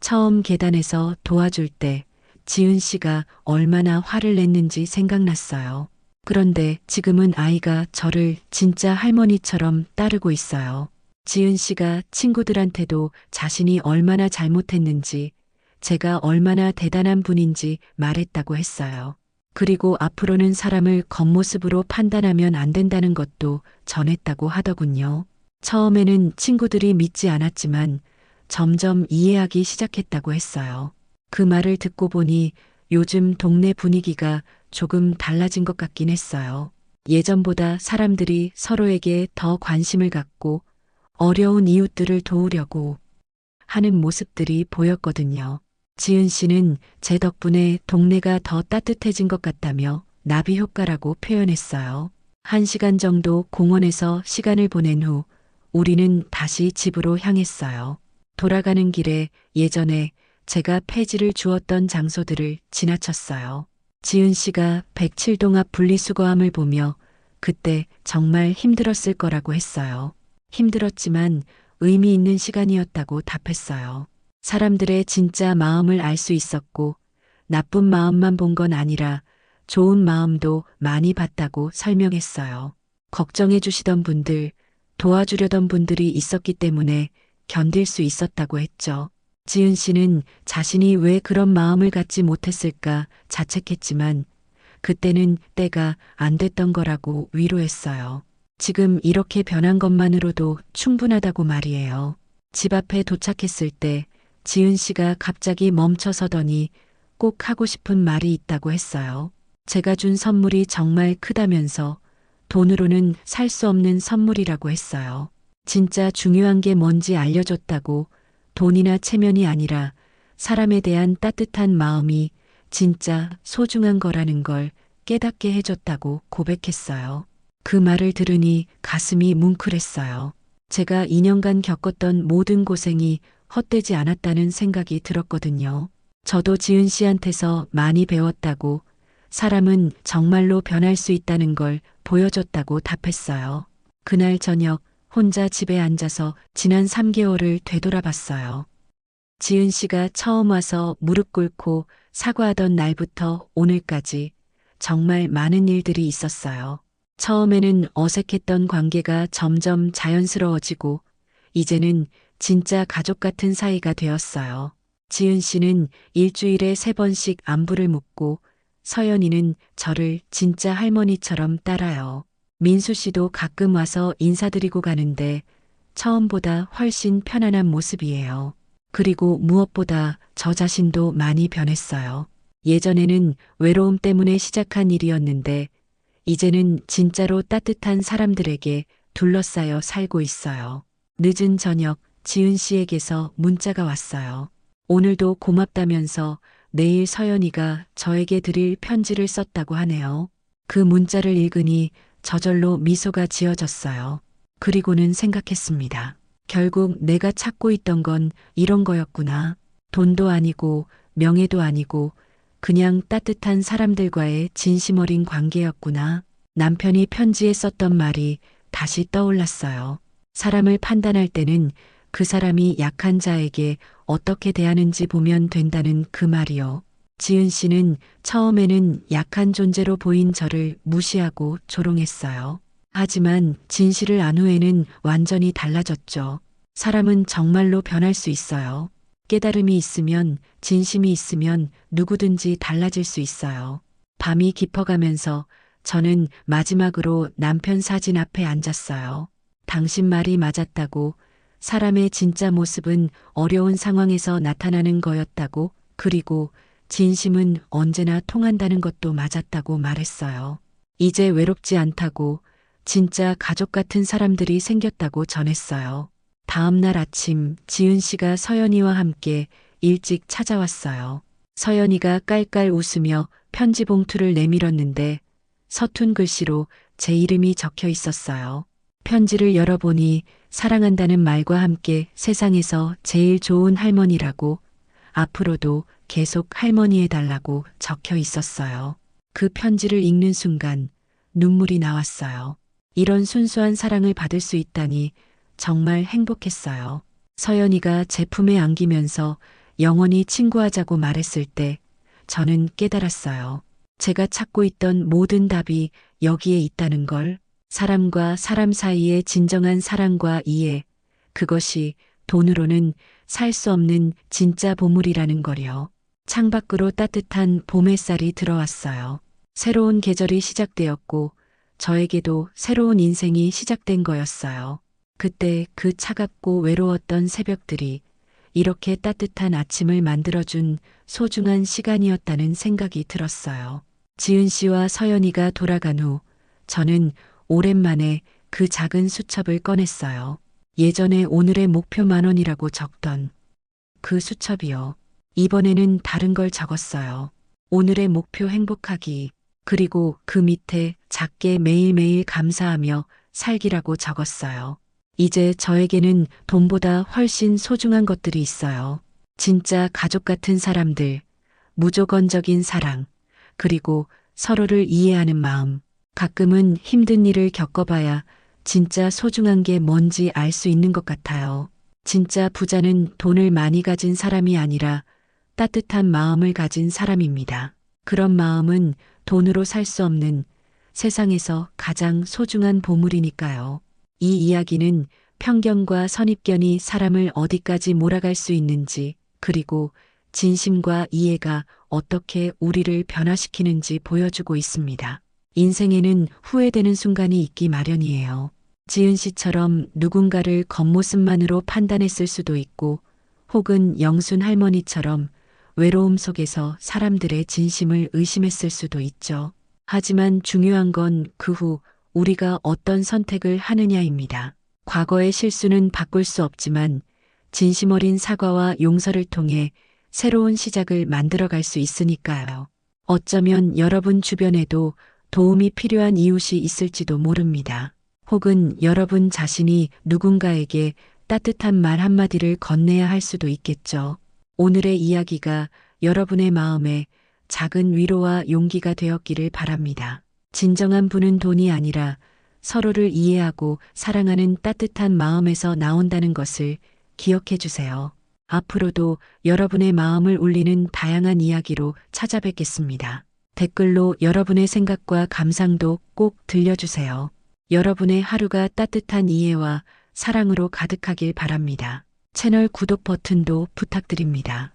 처음 계단에서 도와줄 때 지은 씨가 얼마나 화를 냈는지 생각났어요. 그런데 지금은 아이가 저를 진짜 할머니처럼 따르고 있어요. 지은 씨가 친구들한테도 자신이 얼마나 잘못했는지, 제가 얼마나 대단한 분인지 말했다고 했어요. 그리고 앞으로는 사람을 겉모습으로 판단하면 안 된다는 것도 전했다고 하더군요. 처음에는 친구들이 믿지 않았지만 점점 이해하기 시작했다고 했어요. 그 말을 듣고 보니 요즘 동네 분위기가 조금 달라진 것 같긴 했어요. 예전보다 사람들이 서로에게 더 관심을 갖고 어려운 이웃들을 도우려고 하는 모습들이 보였거든요. 지은 씨는 제 덕분에 동네가 더 따뜻해진 것 같다며 나비 효과라고 표현했어요. 1시간 정도 공원에서 시간을 보낸 후 우리는 다시 집으로 향했어요. 돌아가는 길에 예전에 제가 폐지를 주었던 장소들을 지나쳤어요. 지은 씨가 107동 앞 분리수거함을 보며 그때 정말 힘들었을 거라고 했어요. 힘들었지만 의미 있는 시간이었다고 답했어요. 사람들의 진짜 마음을 알 수 있었고 나쁜 마음만 본 건 아니라 좋은 마음도 많이 봤다고 설명했어요. 걱정해 주시던 분들, 도와주려던 분들이 있었기 때문에 견딜 수 있었다고 했죠. 지은 씨는 자신이 왜 그런 마음을 갖지 못했을까 자책했지만 그때는 때가 안 됐던 거라고 위로했어요. 지금 이렇게 변한 것만으로도 충분하다고 말이에요. 집 앞에 도착했을 때 지은 씨가 갑자기 멈춰서더니 꼭 하고 싶은 말이 있다고 했어요. 제가 준 선물이 정말 크다면서 돈으로는 살 수 없는 선물이라고 했어요. 진짜 중요한 게 뭔지 알려줬다고. 돈이나 체면이 아니라 사람에 대한 따뜻한 마음이 진짜 소중한 거라는 걸 깨닫게 해줬다고 고백했어요. 그 말을 들으니 가슴이 뭉클했어요. 제가 2년간 겪었던 모든 고생이 헛되지 않았다는 생각이 들었거든요. 저도 지은 씨한테서 많이 배웠다고, 사람은 정말로 변할 수 있다는 걸 보여줬다고 답했어요. 그날 저녁 혼자 집에 앉아서 지난 3개월을 되돌아봤어요. 지은 씨가 처음 와서 무릎 꿇고 사과하던 날부터 오늘까지 정말 많은 일들이 있었어요. 처음에는 어색했던 관계가 점점 자연스러워지고 이제는 진짜 가족 같은 사이가 되었어요. 지은 씨는 일주일에 3번씩 안부를 묻고 서연이는 저를 진짜 할머니처럼 따라요. 민수 씨도 가끔 와서 인사드리고 가는데 처음보다 훨씬 편안한 모습이에요. 그리고 무엇보다 저 자신도 많이 변했어요. 예전에는 외로움 때문에 시작한 일이었는데 이제는 진짜로 따뜻한 사람들에게 둘러싸여 살고 있어요. 늦은 저녁 지은 씨에게서 문자가 왔어요. 오늘도 고맙다면서 내일 서연이가 저에게 드릴 편지를 썼다고 하네요. 그 문자를 읽으니 저절로 미소가 지어졌어요. 그리고는 생각했습니다. 결국 내가 찾고 있던 건 이런 거였구나. 돈도 아니고 명예도 아니고 그냥 따뜻한 사람들과의 진심 어린 관계였구나. 남편이 편지에 썼던 말이 다시 떠올랐어요. 사람을 판단할 때는 그 사람이 약한 자에게 어떻게 대하는지 보면 된다는 그 말이요. 지은 씨는 처음에는 약한 존재로 보인 저를 무시하고 조롱했어요. 하지만 진실을 안 후에는 완전히 달라졌죠. 사람은 정말로 변할 수 있어요. 깨달음이 있으면, 진심이 있으면 누구든지 달라질 수 있어요. 밤이 깊어가면서 저는 마지막으로 남편 사진 앞에 앉았어요. 당신 말이 맞았다고, 사람의 진짜 모습은 어려운 상황에서 나타나는 거였다고, 그리고 진심은 언제나 통한다는 것도 맞았다고 말했어요. 이제 외롭지 않다고, 진짜 가족 같은 사람들이 생겼다고 전했어요. 다음 날 아침 지은 씨가 서연이와 함께 일찍 찾아왔어요. 서연이가 깔깔 웃으며 편지 봉투를 내밀었는데 서툰 글씨로 제 이름이 적혀 있었어요. 편지를 열어보니 사랑한다는 말과 함께 세상에서 제일 좋은 할머니라고, 앞으로도 계속 할머니 해달라고 적혀 있었어요. 그 편지를 읽는 순간 눈물이 나왔어요. 이런 순수한 사랑을 받을 수 있다니 정말 행복했어요. 서연이가 제 품에 안기면서 영원히 친구하자고 말했을 때 저는 깨달았어요. 제가 찾고 있던 모든 답이 여기에 있다는 걸. 사람과 사람 사이의 진정한 사랑과 이해, 그것이 돈으로는 살 수 없는 진짜 보물이라는 거요. 창밖으로 따뜻한 봄 햇살이 들어왔어요. 새로운 계절이 시작되었고 저에게도 새로운 인생이 시작된 거였어요. 그때 그 차갑고 외로웠던 새벽들이 이렇게 따뜻한 아침을 만들어준 소중한 시간이었다는 생각이 들었어요. 지은 씨와 서연이가 돌아간 후 저는 오랜만에 그 작은 수첩을 꺼냈어요. 예전에 오늘의 목표 10,000원이라고 적던 그 수첩이요. 이번에는 다른 걸 적었어요. 오늘의 목표 행복하기, 그리고 그 밑에 작게 매일매일 감사하며 살기라고 적었어요. 이제 저에게는 돈보다 훨씬 소중한 것들이 있어요. 진짜 가족 같은 사람들, 무조건적인 사랑, 그리고 서로를 이해하는 마음. 가끔은 힘든 일을 겪어봐야 진짜 소중한 게 뭔지 알 수 있는 것 같아요. 진짜 부자는 돈을 많이 가진 사람이 아니라 따뜻한 마음을 가진 사람입니다. 그런 마음은 돈으로 살 수 없는 세상에서 가장 소중한 보물이니까요. 이 이야기는 편견과 선입견이 사람을 어디까지 몰아갈 수 있는지, 그리고 진심과 이해가 어떻게 우리를 변화시키는지 보여주고 있습니다. 인생에는 후회되는 순간이 있기 마련이에요. 지은 씨처럼 누군가를 겉모습만으로 판단했을 수도 있고, 혹은 영순 할머니처럼 외로움 속에서 사람들의 진심을 의심했을 수도 있죠. 하지만 중요한 건 그 후 우리가 어떤 선택을 하느냐입니다. 과거의 실수는 바꿀 수 없지만 진심 어린 사과와 용서를 통해 새로운 시작을 만들어갈 수 있으니까요. 어쩌면 여러분 주변에도 도움이 필요한 이웃이 있을지도 모릅니다. 혹은 여러분 자신이 누군가에게 따뜻한 말 한마디를 건네야 할 수도 있겠죠. 오늘의 이야기가 여러분의 마음에 작은 위로와 용기가 되었기를 바랍니다. 진정한 부는 돈이 아니라 서로를 이해하고 사랑하는 따뜻한 마음에서 나온다는 것을 기억해 주세요. 앞으로도 여러분의 마음을 울리는 다양한 이야기로 찾아뵙겠습니다. 댓글로 여러분의 생각과 감상도 꼭 들려주세요. 여러분의 하루가 따뜻한 이해와 사랑으로 가득하길 바랍니다. 채널 구독 버튼도 부탁드립니다.